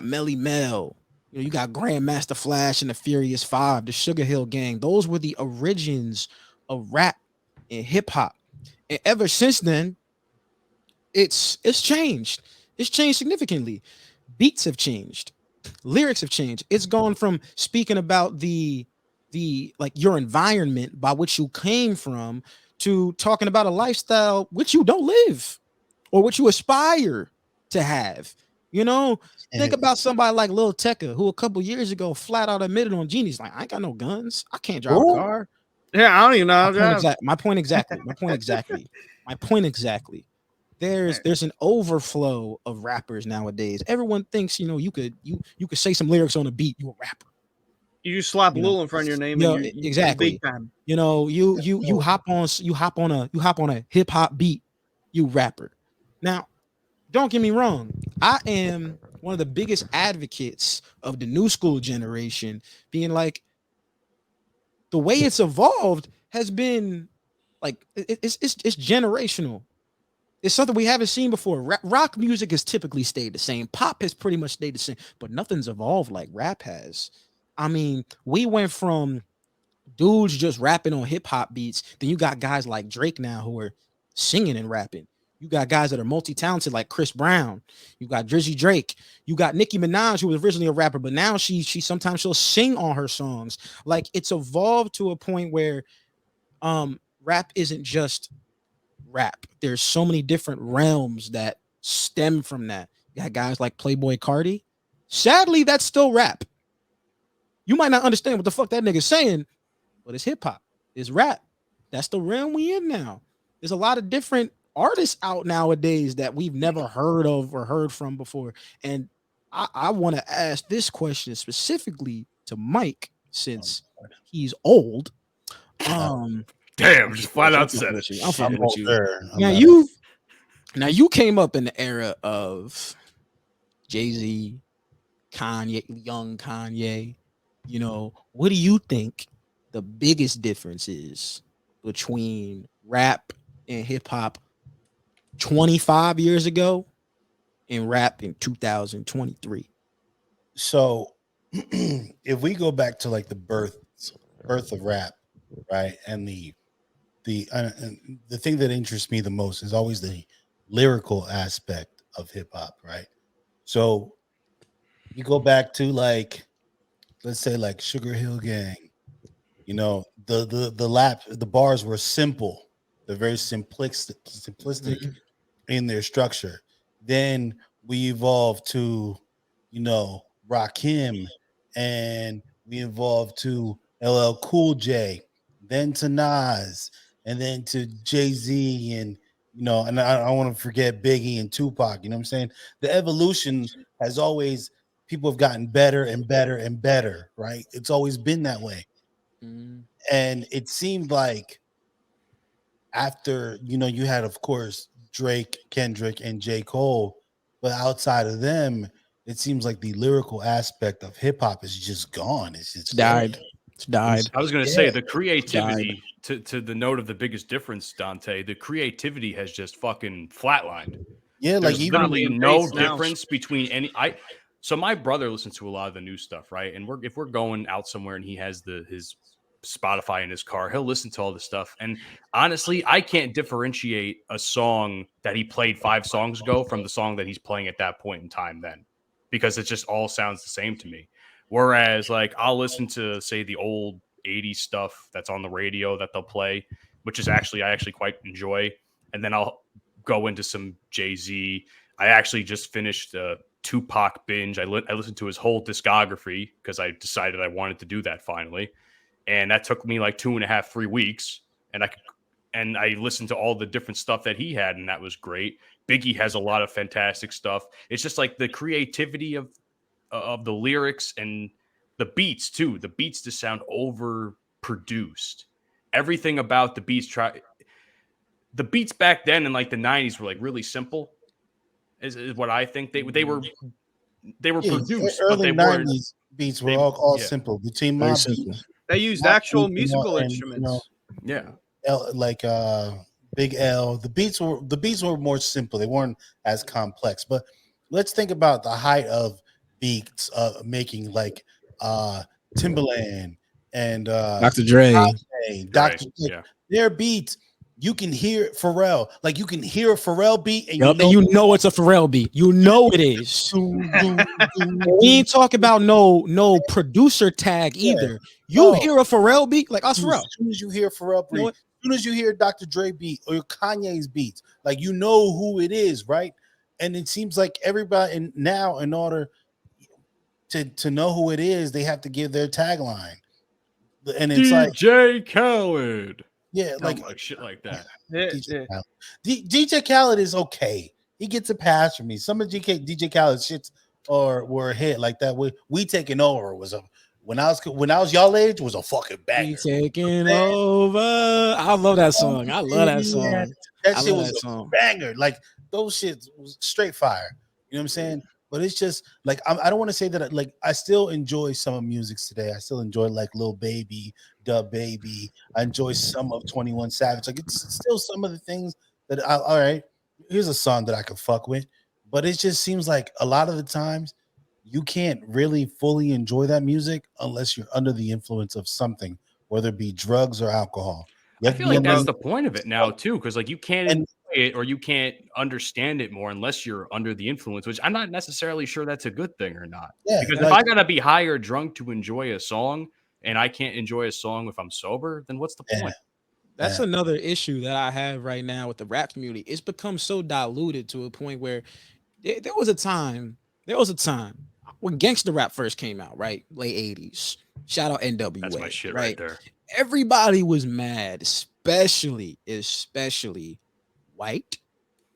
Melly Mel. You got Grandmaster Flash and the Furious Five, the Sugar Hill Gang. Those were the origins of rap and hip hop. And ever since then, it's changed. It's changed significantly. Beats have changed. Lyrics have changed. It's gone from speaking about the like your environment by which you came from to talking about a lifestyle which you don't live or what you aspire to have. You know, think And about somebody like Lil Tecca, who a couple years ago flat out admitted on Genie's like, I ain't got no guns. I can't drive a who? car. Yeah, I don't even know how to drive. My point exactly. My point exactly. My point exactly. There's an overflow of rappers nowadays. Everyone thinks, you could say some lyrics on a beat, you a rapper. You just slap You know, Lil in front of your name Yo, and you exactly. big time. You hop on a hip hop beat, you rapper. Now, don't get me wrong. I am one of the biggest advocates of the new school generation, being like, the way it's evolved has been like it's generational. It's something we haven't seen before. Rock music has typically stayed the same. Pop has pretty much stayed the same, but nothing's evolved like rap has. I mean, we went from dudes just rapping on hip hop beats. Then you got guys like Drake now who are singing and rapping. You got guys that are multi-talented like Chris Brown. You got Drizzy Drake. You got Nicki Minaj, who was originally a rapper, but now she sometimes she'll sing on her songs. Like, it's evolved to a point where rap isn't just rap. There's so many different realms that stem from that. You got guys like Playboy Cardi. Sadly, that's still rap. You might not understand what the fuck that nigga's saying, but it's hip hop. It's rap. That's the realm we in now. There's a lot of different artists out nowadays that we've never heard of or heard from before. And I want to ask this question specifically to Mike, since he's old. Damn, just flat I'm out fucking said with it. you. I'm fucking I'm with you. older. I'm Now not- you came up in the era of Jay-Z, Kanye, young Kanye. What do you think the biggest difference is between rap and hip hop 25 years ago and rap in 2023? So if we go back to like the birth of rap, right, and the thing that interests me the most is always the lyrical aspect of hip hop, right? So you go back to, like, let's say like Sugar Hill Gang. The bars were simple. They're very simplistic in their structure. Then we evolved to, Rakim, and we evolved to LL Cool J, then to Nas, and then to Jay-Z, and and I don't want to forget Biggie and Tupac. You know what I'm saying? The evolution has always, people have gotten better and better and better, right? It's always been that way. And it seemed like after, you had, of course, Drake, Kendrick, and J. Cole, but outside of them, it seems like the lyrical aspect of hip hop is just gone. It's just Died. It's died. I was going to Yeah. say the creativity to the note of the biggest difference, Dante. The creativity has just fucking flatlined. Yeah, like There's even literally in no bass now. difference between any. So my brother listens to a lot of the new stuff, right? And if we're going out somewhere and he has his Spotify in his car, he'll listen to all this stuff. And honestly, I can't differentiate a song that he played 5 songs ago from the song that he's playing at that point in time then, because it just all sounds the same to me. Whereas, like, I'll listen to, say, the old 80s stuff that's on the radio that they'll play, which is I actually quite enjoy. And then I'll go into some Jay-Z. I actually just finished a Tupac binge. I listened to his whole discography because I decided I wanted to do that finally. And that took me like 2.5-3 weeks. And I listened to all the different stuff that he had, and that was great. Biggie has a lot of fantastic stuff. It's just like the creativity of the lyrics and the beats too. The beats just sound overproduced. Everything about the beats the beats back then in like the 90s were like really simple. Is what I think. They were Yeah, produced, but early they weren't. '90s beats were They all yeah. simple. Between Very my simple. beats, They used my actual beats musical and, instruments. Yeah. Like Big L. The beats were more simple. They weren't as complex. But let's think about the height of beats making like Timbaland and Dr. Dre. Dr. Yeah. Their beats. You can hear Pharrell. Like you can hear a Pharrell beat and Yup, and you know it's a Pharrell beat. You know it is. We ain't talking about no producer tag either. You No. hear a Pharrell beat, like us As Pharrell. soon as you hear Pharrell You know beat, what? as soon as you hear Dr. Dre beat or Kanye's beats, like you know who it is, right? And it seems like everybody now, in order to know who it is, they have to give their tagline. And it's like, DJ Khaled. yeah, like Shit like that. DJ Khaled. DJ Khaled is okay. He gets a pass from me. Some of DJ Khaled shits were a hit like that. We taking over was a when I was y'all age was a fucking banger. We taking over. I love that song. I love that song. That I shit love was that a song. banger. Like those shits was straight fire. You know what I'm saying? But it's just like I don't want to say that like I still enjoy some of music today. I still enjoy like Lil Baby, Dub Baby. I enjoy some of 21 Savage. Like it's still some of the things that all right. Here's a song that I can fuck with, but it just seems like a lot of the times you can't really fully enjoy that music unless you're under the influence of something, whether it be drugs or alcohol. I feel like that's the point of it now too, because like you can't enjoy it or you can't understand it more unless you're under the influence, which I'm not necessarily sure that's a good thing or not. Yeah, because like, if I gotta be high or drunk to enjoy a song and I can't enjoy a song if I'm sober, then what's the point? That's another issue that I have right now with the rap community. It's become so diluted to a point where there was a time when gangster rap first came out, right? Late 80s. Shout out NWA. That's my shit right there. Everybody was mad, especially white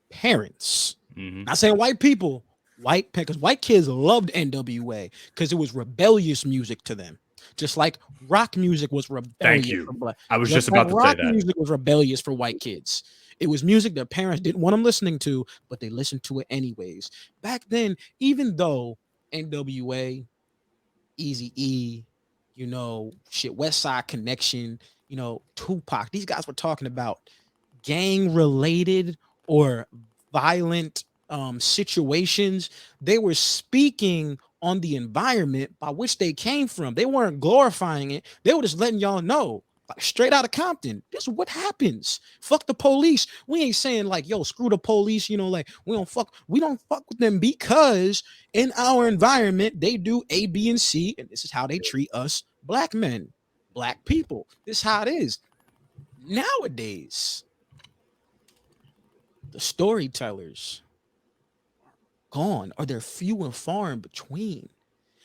parents. Not saying white people, because white kids loved NWA because it was rebellious music to them. Just like rock music was rebellious. Thank you. For black. I was just about to say rock that. music was rebellious for white kids. It was music their parents didn't want them listening to, but they listened to it anyways. Back then, even though NWA, Eazy-E, West Side Connection, Tupac, these guys were talking about gang related or violent situations. They were speaking on the environment by which they came from. They weren't glorifying it. They were just letting y'all know, like straight out of Compton, this is what happens. Fuck the police. We ain't saying like, yo, screw the police, like we don't fuck with them because in our environment they do A, B, and C, and this is how they treat us black men, black people. This is how it is. Nowadays, the storytellers gone, or they're few and far in between.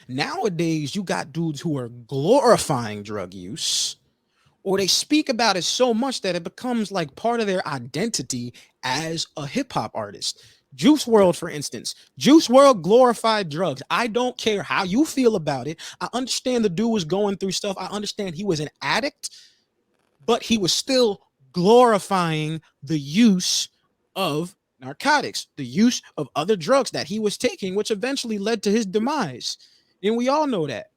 Nowadays, you got dudes who are glorifying drug use, or they speak about it so much that it becomes like part of their identity as a hip-hop artist. Juice WRLD, for instance. Juice WRLD glorified drugs. I don't care how you feel about it. I understand the dude was going through stuff. I understand he was an addict, but he was still glorifying the use of narcotics, the use of other drugs that he was taking, which eventually led to his demise. And we all know that.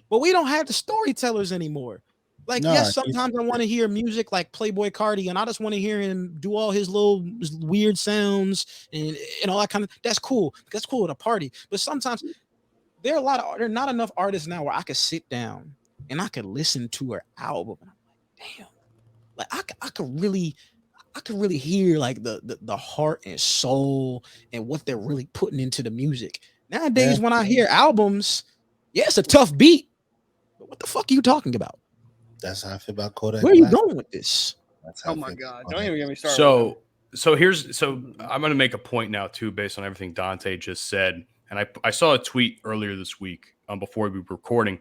But we don't have the storytellers anymore. Like, yes, sometimes I want to hear music like Playboy Cardi, and I just want to hear him do all his little weird sounds and all that kind of. That's cool. That's cool at a party. But sometimes there are not enough artists now where I could sit down and I could listen to her album, and I'm like, damn, like I could really hear like the heart and soul and what they're really putting into the music. Nowadays, when I hear albums, it's a tough beat, but what the fuck are you talking about? That's how I feel about Kodak. Where are you going with this? Oh my god! Don't even get me started. So I'm going to make a point now too, based on everything Dante just said. And I saw a tweet earlier this week before we were recording,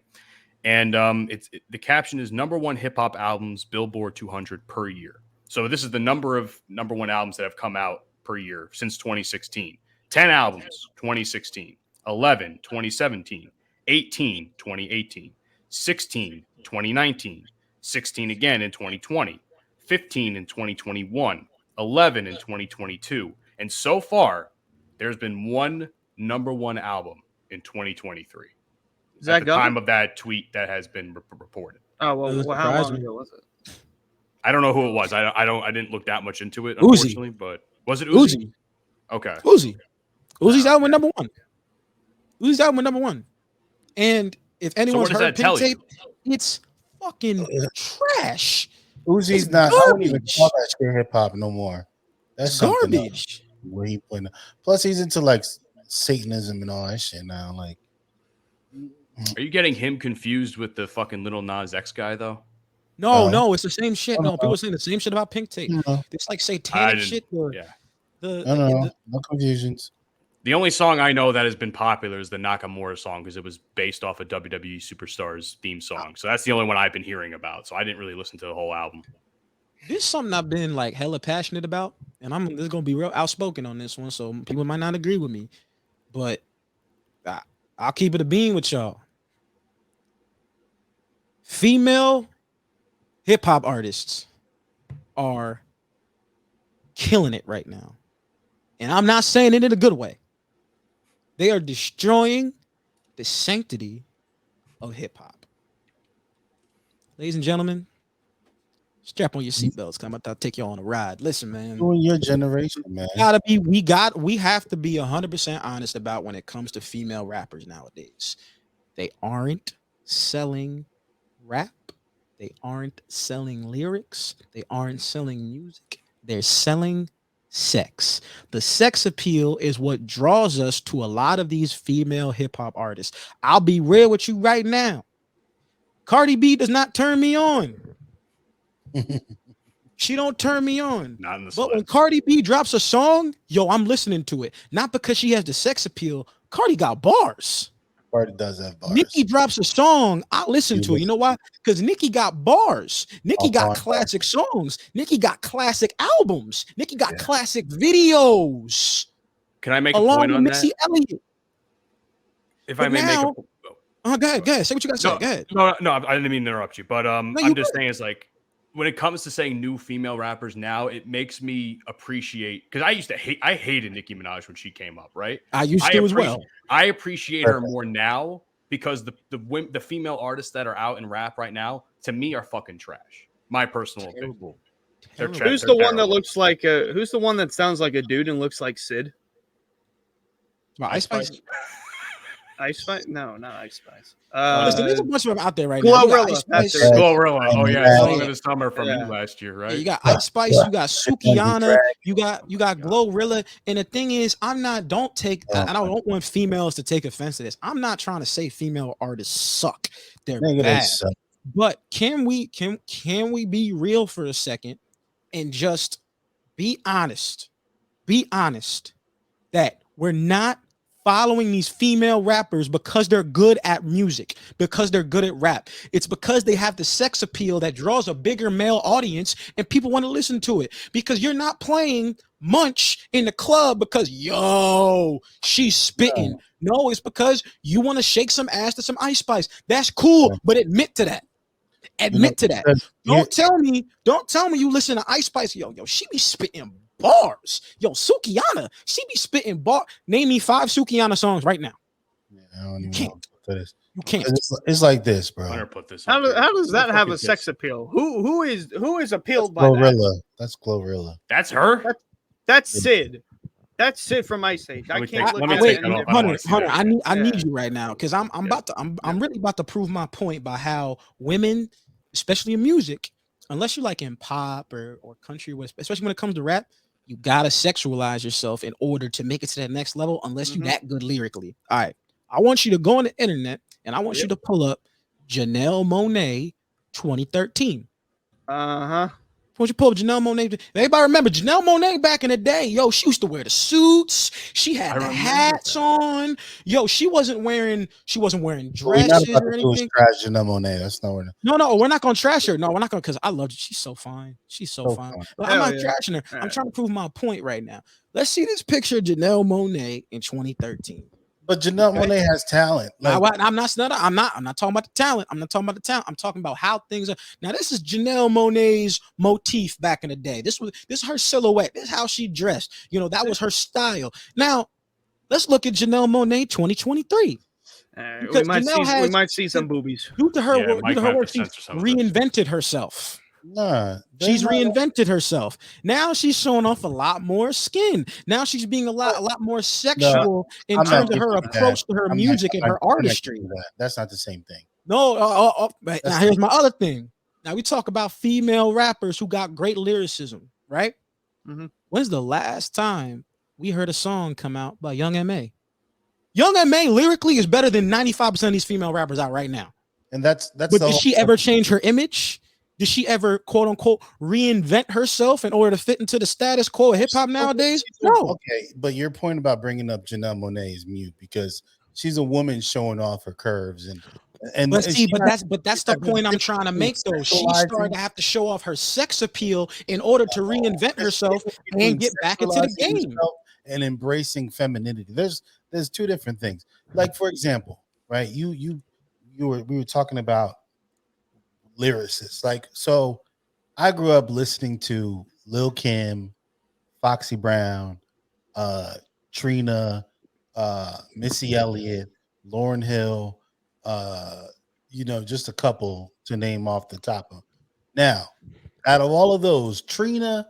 and the caption is #1 hip hop albums Billboard 200 per year. So this is the number of #1 albums that have come out per year since 2016. 10 albums, 2016. 11, 2017. 18, 2018. 16, 2019. 16 again in 2020. 15 in 2021. 11 in 2022. And so far, there's been one number one album in 2023. Is At that the Gunna? time of that tweet that has been reported. Oh well, Doesn't how surprise long me. ago was it? I don't know who it was. I didn't look that much into it, Uzi. unfortunately. But was it Uzi? Okay. Uzi's album went number one. Uzi's album went number one. And if anyone's does heard that Pink tell Tape, you? it's fucking trash. Uzi's It's not. I don't even garbage. call that shit hip hop no more. That's It's something else. garbage. Where he putting. Plus, he's into like Satanism and all that shit now. Like, Are you getting him confused with the fucking Little Nas X guy though? No, it's the same shit. No, No. people are saying the same shit about Pink Tape. No. It's like satanic shit. Yeah. I don't know. No confusions. The only song I know that has been popular is the Nakamura song because it was based off a WWE Superstars theme song. So that's the only one I've been hearing about. So I didn't really listen to the whole album. This is something I've been like hella passionate about, and this is gonna be real outspoken on this one. So people might not agree with me, but I'll keep it a bean with y'all. Female hip hop artists are killing it right now. And I'm not saying it in a good way. They are destroying the sanctity of hip hop. Ladies and gentlemen, strap on your seatbelts because I'm about to take you on a ride. Listen, man. Doing your generation, man. We have to be 100% honest about when it comes to female rappers nowadays. They aren't selling rap. They aren't selling lyrics. They aren't selling music. They're selling sex. The sex appeal is what draws us to a lot of these female hip hop artists. I'll be real with you right now. Cardi B does not turn me on. She don't turn me on. Not in the But when slightest. Cardi B drops a song, yo, I'm listening to it. Not because she has the sex appeal. Cardi got bars. Cardi does have bars. Nicki drops a song, I listen to it. You know why? Because Nicki got bars. Nicki got bars. classic songs. Nicki got classic albums. Nicki got classic videos. Can I make a Along point with on Missy that? Elliott. If But I may now- make a Go ahead. Say what you got to say. no, Go ahead. no, I didn't mean to interrupt you, but you I'm just good. saying it's like when it comes to saying new female rappers now, it makes me appreciate because I hated Nicki Minaj when she came up, right? I used to as well. I appreciate her more now because the female artists that are out in rap right now, to me, are fucking trash. My personal opinion. Terrible. They're Terrible. trash. Who's They're the one that terrible. looks like a? Who's the one that sounds like a dude and looks like Sid? Ice Spice. Ice Spice? No, not Ice Spice. Listen, there's a bunch of them out there right now. You got Glorilla. Ice That's Spice. it. Glorilla. Oh yeah, Yeah. Song of the Summer from Yeah. you last year, right? Yeah, you got Ice Spice, you got Sukiana, you got Glorilla, and the thing is, I don't want females to take offense to this. I'm not trying to say female artists suck; they're Nigga, they bad. suck. But can we be real for a second and just be honest? Be honest that we're not following these female rappers because they're good at music, because they're good at rap. It's because they have the sex appeal that draws a bigger male audience and people want to listen to it. Because you're not playing Munch in the club because, yo, she's spitting. No, it's because you want to shake some ass to some Ice Spice. That's cool, but admit to that. Admit to that. Don't tell me you listen to Ice Spice. Yo, she be spitting bars. Yo, Sukiana, she be spitting bar. Name me 5 Sukiana songs right now. I don't even can't. know what that is. You can't. It's like this, bro. Hunter put this. How up here. does that have a Fucking sex kiss. appeal? Who is appealed by that? Glorilla. That's Glorilla. That's her. That's Sid. That's Sid from Ice Age. Let I me can't take- look let me at take it. that off. I don't Hunter, wanna see that I again. need you right now because I'm really about to prove my point by how women, especially in music, unless you're like in pop or country, especially when it comes to rap, you gotta sexualize yourself in order to make it to that next level. Unless you're that good lyrically. All right, I want you to go on the internet and I want you to pull up Janelle Monáe 2013. Won't you pull up Janelle Monae? Everybody remember Janelle Monae back in the day? Yo, she used to wear the suits. She had the hats on. Yo, she wasn't wearing We're not dresses about or to do a anything. trash Janelle Monae. That's not where. No, we're not gonna trash her. No, we're not gonna, because I love her. She's so fine. She's so So fine. fine. But I'm Hell not yeah. trashing her. I'm Alright. trying to prove my point right now. Let's see this picture of Janelle Monae in 2013. But Janelle Okay. Monae has talent. Now, Like, I'm not talking about the talent. I'm not talking about the talent. I'm talking about how things are. Now, this is Janelle Monae's motif back in the day. This is her silhouette. This is how she dressed. You know, that was her style. Now, let's look at Janelle Monae 2023. We might see some boobies. Due to her Yeah, work, Mike might have to she's censor some of this. reinvented herself. nah, She's reinvented herself. Now she's showing off a lot more skin. Now she's being a lot more sexual in I'm terms not of her giving you approach that. to her I'm music not- and her I'm not artistry. giving you that. That's not the same thing. No, now That's- here's my other thing. Now we talk about female rappers who got great lyricism, right? Mhm. When's the last time we heard a song come out by Young M.A.? Young M.A. lyrically is better than 95% of these female rappers out right now. And that's But the did whole she ever change her image? Did she ever, quote unquote, reinvent herself in order to fit into the status quo of hip hop nowadays? No. Okay, but your point about bringing up Janelle Monae is mute because she's a woman showing off her curves and But see, she's but not- that's the point I'm trying to make, though. She started to have to show off her sex appeal in order to reinvent herself and get back into the sexualizing game. yourself and embracing femininity. There's two different things. Like, for example, right? We were talking about lyricists. Like, so I grew up listening to Lil Kim, Foxy Brown, Trina, Missy Elliott, Lauryn Hill, just a couple to name off the top of. Now, out of all of those, Trina,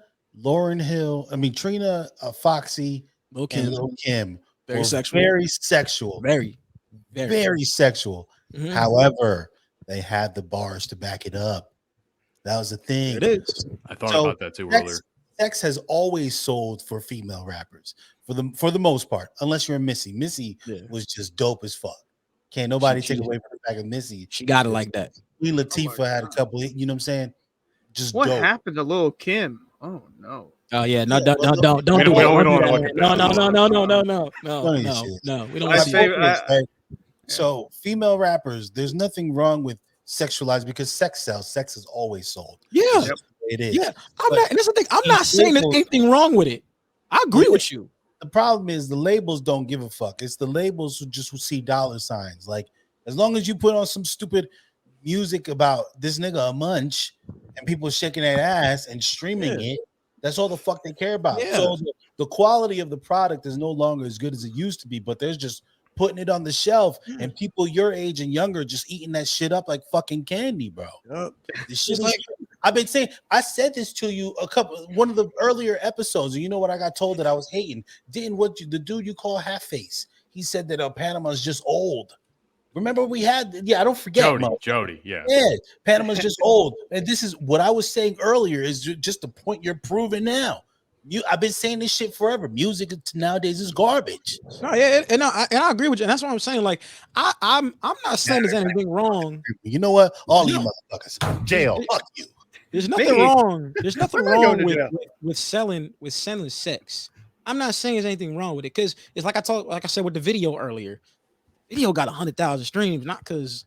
Foxy, Lil' and Kim, Lil Kim very were sexual. very sexual, Very. very sexual. Mhm. However, they had the bars to back it up. That was the thing. It is. I thought So, about that too earlier. Sex has always sold for female rappers for the most part, unless you're a Missy. Missy Yeah. was just dope as fuck. Can't nobody She- take away from the fact of Missy. She got it like that. Queen Latifah my had a God. couple, you know what I'm saying? Just What dope. happened to Lil Kim? Oh no. Oh yeah, no, Yeah, don't well, do we that. don't- we don't wanna look at No, that. no, Funny no. shit. We don't My I see say- point it. is, right? So female rappers, there's nothing wrong with sexualized because sex sells. Sex is always sold. Yeah, It's just the way it is. yeah. I'm But not, and that's the thing. I'm these not saying there's labels- anything wrong with it. I agree Yeah. with you. The problem is the labels don't give a fuck. It's the labels who just see dollar signs. Like, as long as you put on some stupid music about this nigga a munch and people shaking their ass and streaming it, that's all the fuck they care about. Yeah. So the quality of the product is no longer as good as it used to be, but there's just putting it on the shelf and people your age and younger just eating that shit up like fucking candy, bro. This shit is like- I've been saying, I said this to you one of the earlier episodes, and you know what I got told that I was hating? The dude you call half face, he said that Panama's just old. Remember I don't forget. Jody, yeah. Yeah, Panama's just old. And this is what I was saying earlier is just the point you're proving now. I've been saying this shit forever. Music nowadays is garbage. No, yeah, and I agree with you. And that's what I'm saying. Like, I'm not saying there's anything wrong. You know what? All you motherfuckers, jail. Fuck you. There's nothing Me? wrong. There's nothing We're not going wrong to jail. with selling sex. I'm not saying there's anything wrong with it because it's like I said with the video earlier. Video got 100,000 streams, not because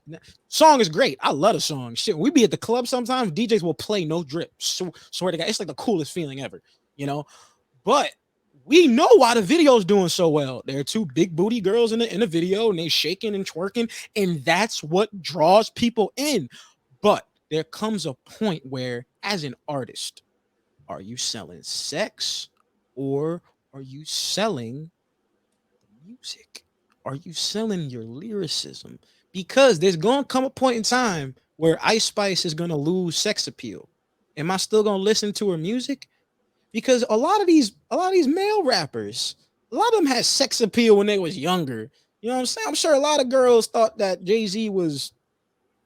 song is great. I love the song. Shit, we be at the club sometimes. DJs will play no drip. Swear to God, it's like the coolest feeling ever, you know. But we know why the video's doing so well. There are two big booty girls in the video, and they shaking and twerking, and that's what draws people in. But there comes a point where, as an artist, are you selling sex or are you selling music? Are you selling your lyricism? Because there's going to come a point in time where Ice Spice is going to lose sex appeal. Am I still going to listen to her music? Because a lot of these male rappers, a lot of them had sex appeal when they was younger. You know what I'm saying? I'm sure a lot of girls thought that Jay-Z was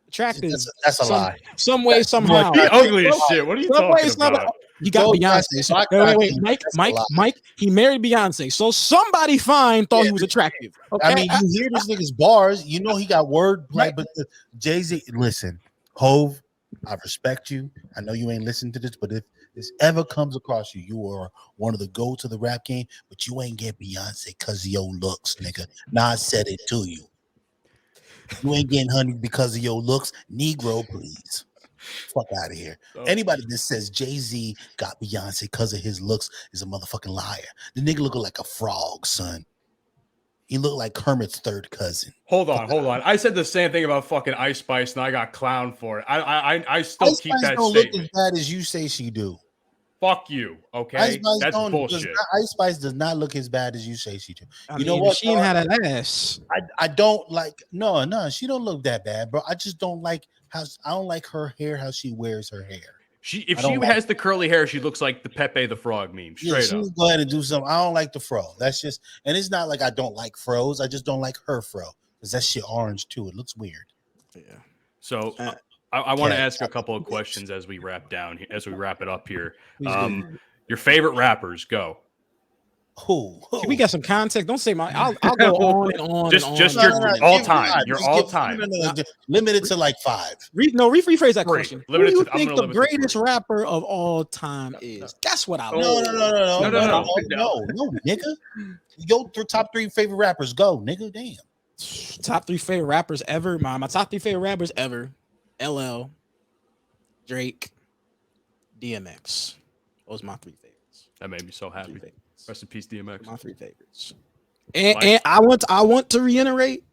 attractive. That's a lie. Some way, somehow. He ugly as shit. What are you Some way, talking somehow. about? You got Go Beyonce. Beyonce. So, Black wait, Beyonce, that's a lie. Mike. He married Beyonce, so somebody fine thought he was attractive. Okay? I mean, you hear this nigga's bars, you know he got word play, Right. but Jay-Z, listen, Hove, I respect you. I know you ain't listened to this, but if this ever comes across you, you are one of the GOATs of the rap game, but you ain't get Beyonce because of your looks, nigga. Nah, I said it to you. You ain't getting honey because of your looks. Negro, please. Fuck out of here. So- Anybody that says Jay-Z got Beyonce because of his looks is a motherfucking liar. The nigga look like a frog, son. He looked like Kermit's third cousin. Hold on. I said the same thing about fucking Ice Spice, and I got clowned for it. I still Ice keep Spice that don't statement. look as bad as you say she do. Fuck you. Okay, Ice Spice that's bullshit. Ice Spice does not look as bad as you say she do. I know mean, what? She ain't had that ass. I don't like. No, she don't look that bad, bro. I just don't like how I don't like her hair. How she wears her hair. If she has the curly hair, she looks like the Pepe the Frog meme. Straight up. Go ahead and do something. I don't like the fro. That's just, and it's not like I don't like fros. I just don't like her fro because that shit orange too. It looks weird. Yeah. So I want to okay. ask a couple of questions as we wrap it up here. Your favorite rappers, go. Who? We got some context. Don't say my. I'll go on and on. Just and just on. your No, all give time. five. Your Just all give- time. no, limited to like 5. Rephrase that Three. question. Who Limited do you to- I'm think gonna the limit to three. greatest rapper of all time is? That's what I No, want. no, nigga. Your top 3 favorite rappers. Go, nigga. Damn. Top 3 favorite rappers ever. My top 3 favorite rappers ever. LL, Drake, DMX. Those are my 3 favorites. That made me so happy. Rest in peace, DMX. My 3 favorites. And I want to reiterate,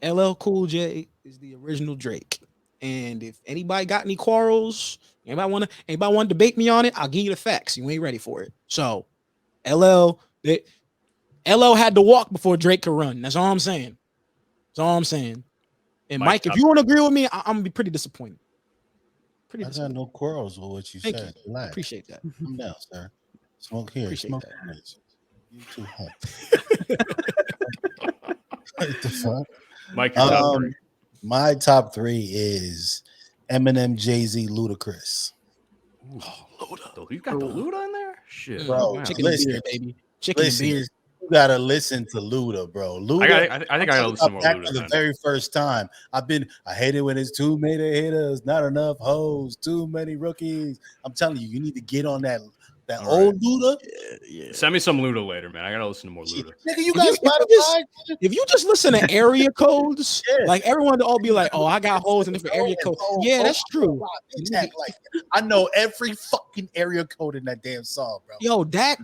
LL Cool J is the original Drake. And if anybody got any quarrels, anybody want to debate me on it, I'll give you the facts. You ain't ready for it. So LL had to walk before Drake could run. That's all I'm saying. And Mike, if you want to agree with me, I'm gonna be pretty disappointed. I got no quarrels with what you Thank said. you. Relax. Appreciate that. Calm down, sir. Smoke here. Appreciate Smoke that. here. You too hot. What the fuck? Mike, your top 3. My top 3 is Eminem, Jay-Z, Ludacris. Luda. You got the Luda in there? Shit. Bro, Wow. Chicken listen, and beer, baby. Chicken listen, and beer. you gotta listen to Luda, bro. Luda, I think I gotta listen to more back Luda. for the then. very first time. I hate it when it's too many hitters, not enough hoes, too many rookies. I'm telling you, you need to get on that All old Luda. Yeah. Send me some Luda later, man. I gotta listen to more Luda. Nigga, you If got you Spotify? If you just listen to area codes, Yeah. like everyone will all be like, "Oh, I got holes in different area codes." Yeah, that's true. I know every fucking area code in that damn song, bro. Yo, that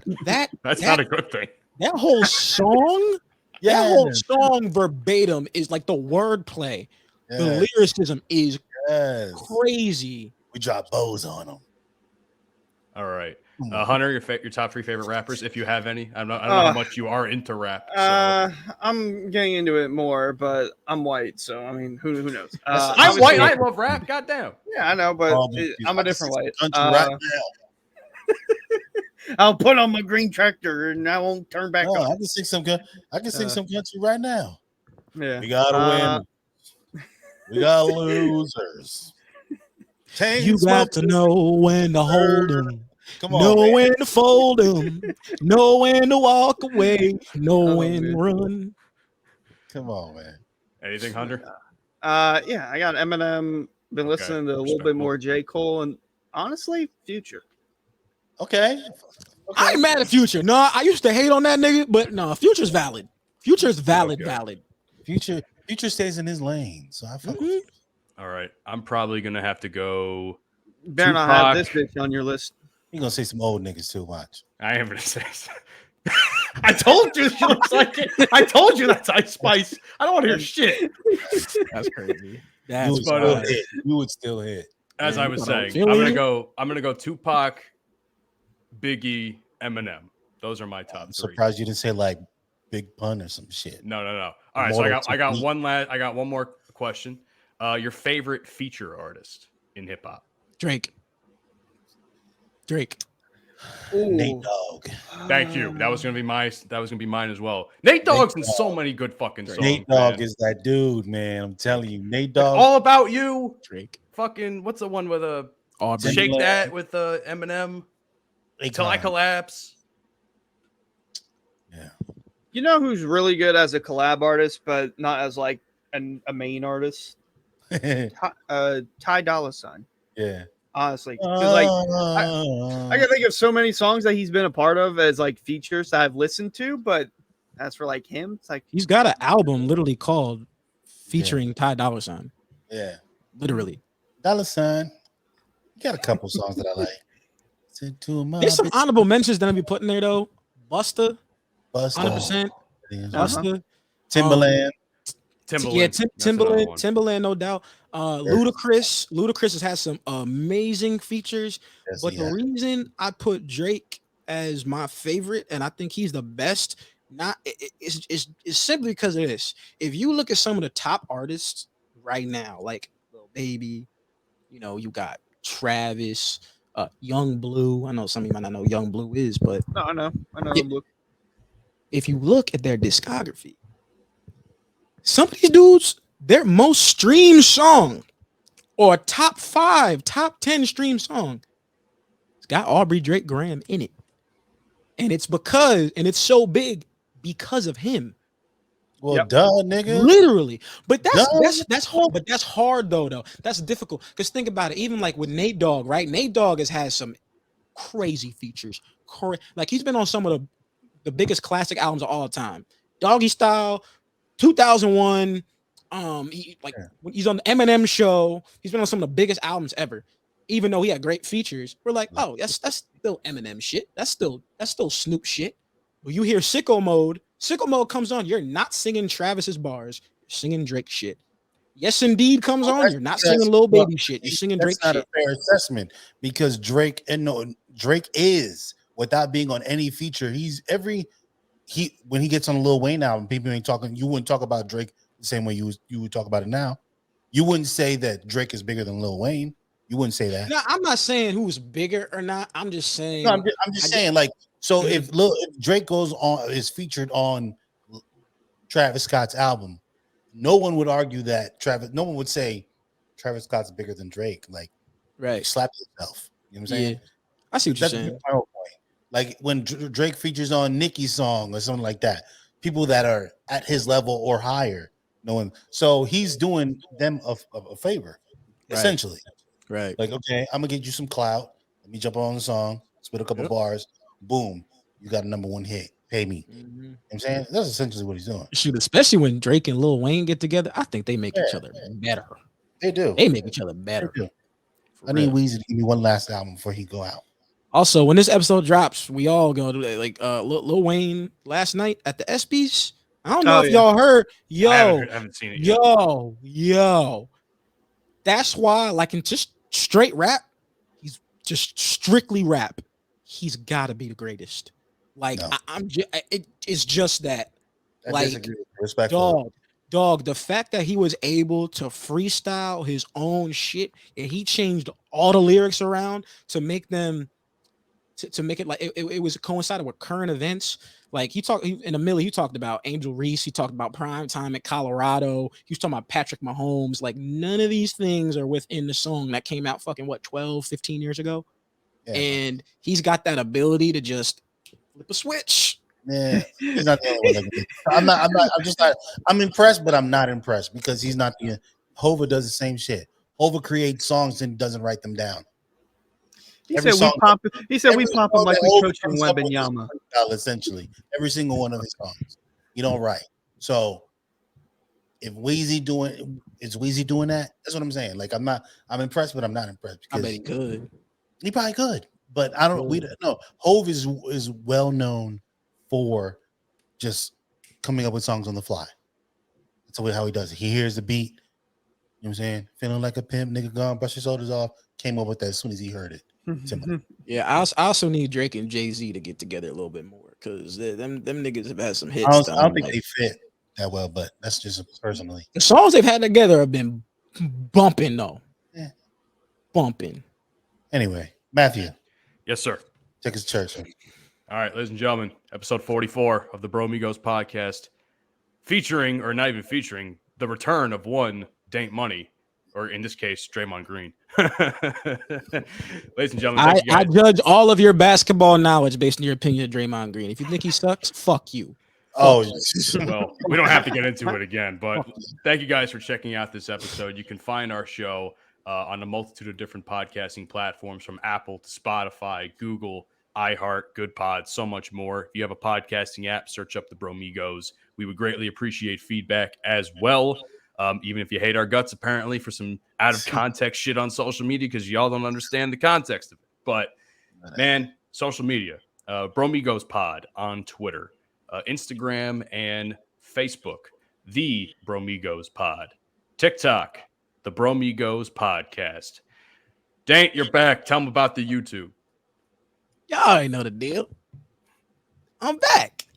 That's not a good thing. that whole song, that whole song verbatim is like the wordplay. The lyricism is crazy. We drop bows on them. All right. Hunter, your top 3 favorite rappers, if you have any. I don't know how much you are into rap. So. I'm getting into it more, but I'm white, so I mean, who knows? I'm white. I love rap. Goddamn. Yeah, I know, but I'm a different white. Right now. I'll put on my green tractor and I won't turn back No, on. I can sing some good. I can sing some country right now. Yeah, We gotta win. We got losers. You got to know when to hold them, Come on, know man. when to fold them, know when to walk away, know when to run. Come on, man. Anything, Hunter? Yeah, I got Eminem. Been Okay, listening to a little bit more J. Cole, and honestly, Future. Okay. I ain't mad at Future. No, I used to hate on that nigga, but no, Future's valid. Future's valid. Future stays in his lane, so I fuck with Mhm. you. All right. I'm probably going to have to go. Better not have this bitch on your list. You gonna say some old niggas too? Watch. I am going to say I told you she looks like it. I told you that's Ice Spice. I don't want to hear shit. That's crazy. You would still hit. You would still hit. As Man, I was what up, saying, I'm Philly? gonna go Tupac, Biggie, Eminem. Those are my top I'm 3. surprised you didn't say like Big Pun or some shit. No. All right, so I got one more question. Your favorite feature artist in hip hop? Drake. Nate Dogg. Thank you. That was gonna be mine as well. Nate Dogg's in so many good fucking songs. Nate Dogg man. is that dude, man. I'm telling you, Nate Dogg. All About You. Drake. Fucking what's the one with Aubrey. Shake That with Eminem? Till I Collapse. Yeah. You know who's really good as a collab artist, but not as like a main artist? Yeah. Ty Dolla $ign. honestly. 'Cause, like, I can think of so many songs that he's been a part of as like features that I've listened to, but as for like him, it's like He's got an album literally called featuring Ty Dolla $ign. Yeah. Literally. Dollar Sign. You got a couple songs that I like. There's some honorable mentions that I'll be putting there though. Busta, Busta. 100%. Busta. Timberland. Timberland. Timberland, no doubt. Ludacris has had some amazing features, Yes, but he the has. reason I put Drake as my favorite, and I think he's the best, it's simply because of this. If you look at some of the top artists right now, like Lil Baby, you got Travis, Young Blue. I know some of you might not know Young Blue is, but no, I know. Yeah. If you look at their discography, some of these dudes, their most streamed song or top 5, top 10 stream song, it's got Aubrey Drake Graham in it. And it's so big because of him. Well, duh, nigga. Literally. But that's hard. But that's hard though. That's difficult. Because think about it. Even like with Nate Dogg, right? Nate Dogg has had some crazy features. Like he's been on some of the biggest classic albums of all time. Doggy Style, 2001. When he's on the Eminem show, he's been on some of the biggest albums ever. Even though he had great features, we're like, oh, that's still Eminem shit. That's still Snoop shit. When you hear Sicko Mode comes on, you're not singing Travis's bars, you're singing Drake shit. Yes, Indeed comes on, you're not singing Lil Baby shit, you're singing Drake shit. That's not a fair assessment because Drake is, without being on any feature, when he gets on a Lil Wayne album, people ain't talking. You wouldn't talk about Drake the same way you would talk about it now. You wouldn't say that Drake is bigger than Lil Wayne. You wouldn't say that. No, I'm not saying who's bigger or not. I'm just saying. No, I'm just saying, like, so if Drake is featured on Travis Scott's album, no one would argue that no one would say Travis Scott's bigger than Drake. Like, right? Slap yourself. You know what I'm saying? Yeah, I see what you're saying. My whole point. Like when Drake features on Nicki's song or something like that, people that are at his level or higher, so he's doing them a favor, essentially. Right. Like, okay, I'm gonna get you some clout. Let me jump on the song, spit a couple bars, boom, you got a #1 hit. Pay me. You know what I'm saying? That's essentially what he's doing. Shoot, especially when Drake and Lil Wayne get together, I think they make each other better. They do. They make each other better. I need Weezy to give me one last album before he go out. Also, when this episode drops, we all gonna do that. Like Lil Wayne last night at the ESPYs. I don't know if y'all heard. I haven't seen it yet. Yo. That's why, like, in just straight rap, he's just strictly rap. He's got to be the greatest. Like, no. It's just that. Like, dog, the fact that he was able to freestyle his own shit and he changed all the lyrics around to make them to make it like it was coincided with current events. Like he talked about Angel Reese, he talked about prime time at Colorado, he was talking about Patrick Mahomes. Like none of these things are within the song that came out fucking 12-15 years ago. Yeah. And he's got that ability to just flip a switch. Yeah, he's not the only one. I'm impressed, but I'm not impressed because he's not the Hova does the same shit. Hova creates songs and doesn't write them down. He said we pop him like we coached in Wembanyama. Essentially, every single one of his songs, you don't write. So if Weezy doing that, that's what I'm saying. Like I'm impressed, but I'm not impressed. I bet he could. He probably could, but I don't. We don't know. Hov is well known for just coming up with songs on the fly. That's how he does it. He hears the beat. You know what I'm saying? Feeling like a pimp, nigga gone, brush your shoulders off. Came up with that as soon as he heard it. Yeah, I also need Drake and Jay-Z to get together a little bit more because them niggas have had some hits. I don't think they fit that well, but that's just personally. The songs they've had together have been bumping though. Yeah. Bumping. Anyway, Matthew. Yes, sir. Take us to church. All right, ladies and gentlemen, episode 44 of the Bromigos podcast, featuring, or not even featuring, the return of one Daint Money, or in this case, Draymond Green. Ladies and gentlemen, I judge all of your basketball knowledge based on your opinion of Draymond Green. If you think he sucks, fuck you. Oh, well, we don't have to get into it again, but thank you guys for checking out this episode. You can find our show on a multitude of different podcasting platforms, from Apple to Spotify, Google, iHeart, Good Pod, so much more. If you have a podcasting app, search up the Bromigos. We would greatly appreciate feedback as well. Even if you hate our guts, apparently, for some out of context shit on social media, because y'all don't understand the context of it. But man, social media, Bromigos Pod on Twitter, Instagram, and Facebook, the Bromigos Pod, TikTok, the Bromigos Podcast. Daint, you're back. Tell them about the YouTube. Y'all already know the deal. I'm back.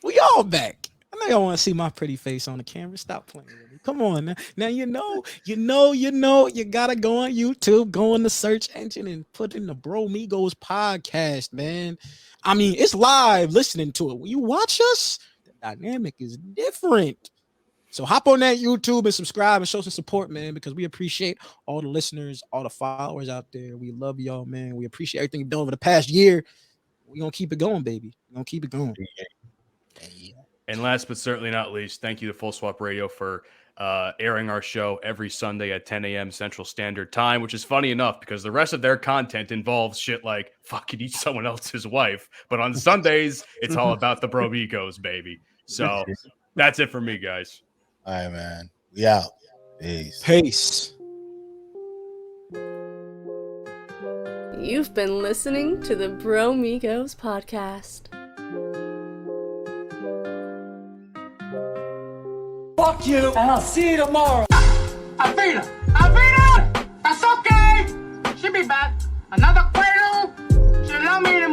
We all back. I know y'all want to see my pretty face on the camera. Stop playing with me. Come on now. Now you gotta go on YouTube, go in the search engine, and put in the Bromigos Podcast, man. I mean, it's live listening to it. When you watch us, the dynamic is different. So hop on that YouTube and subscribe and show some support, man, because we appreciate all the listeners, all the followers out there. We love y'all, man. We appreciate everything you've done over the past year. We're going to keep it going, baby. We're going to keep it going. And last but certainly not least, thank you to Full Swap Radio for airing our show every Sunday at 10 a.m. Central Standard Time, which is funny enough because the rest of their content involves shit like fucking eat someone else's wife. But on Sundays, it's all about the Bromigos, baby. So that's it for me, guys. All right, man. We out. Peace. Peace. You've been listening to the Bromigos Podcast. Fuck you, and I'll see you tomorrow. Avita! That's okay! She'll be back. Another cradle. She'll love me in the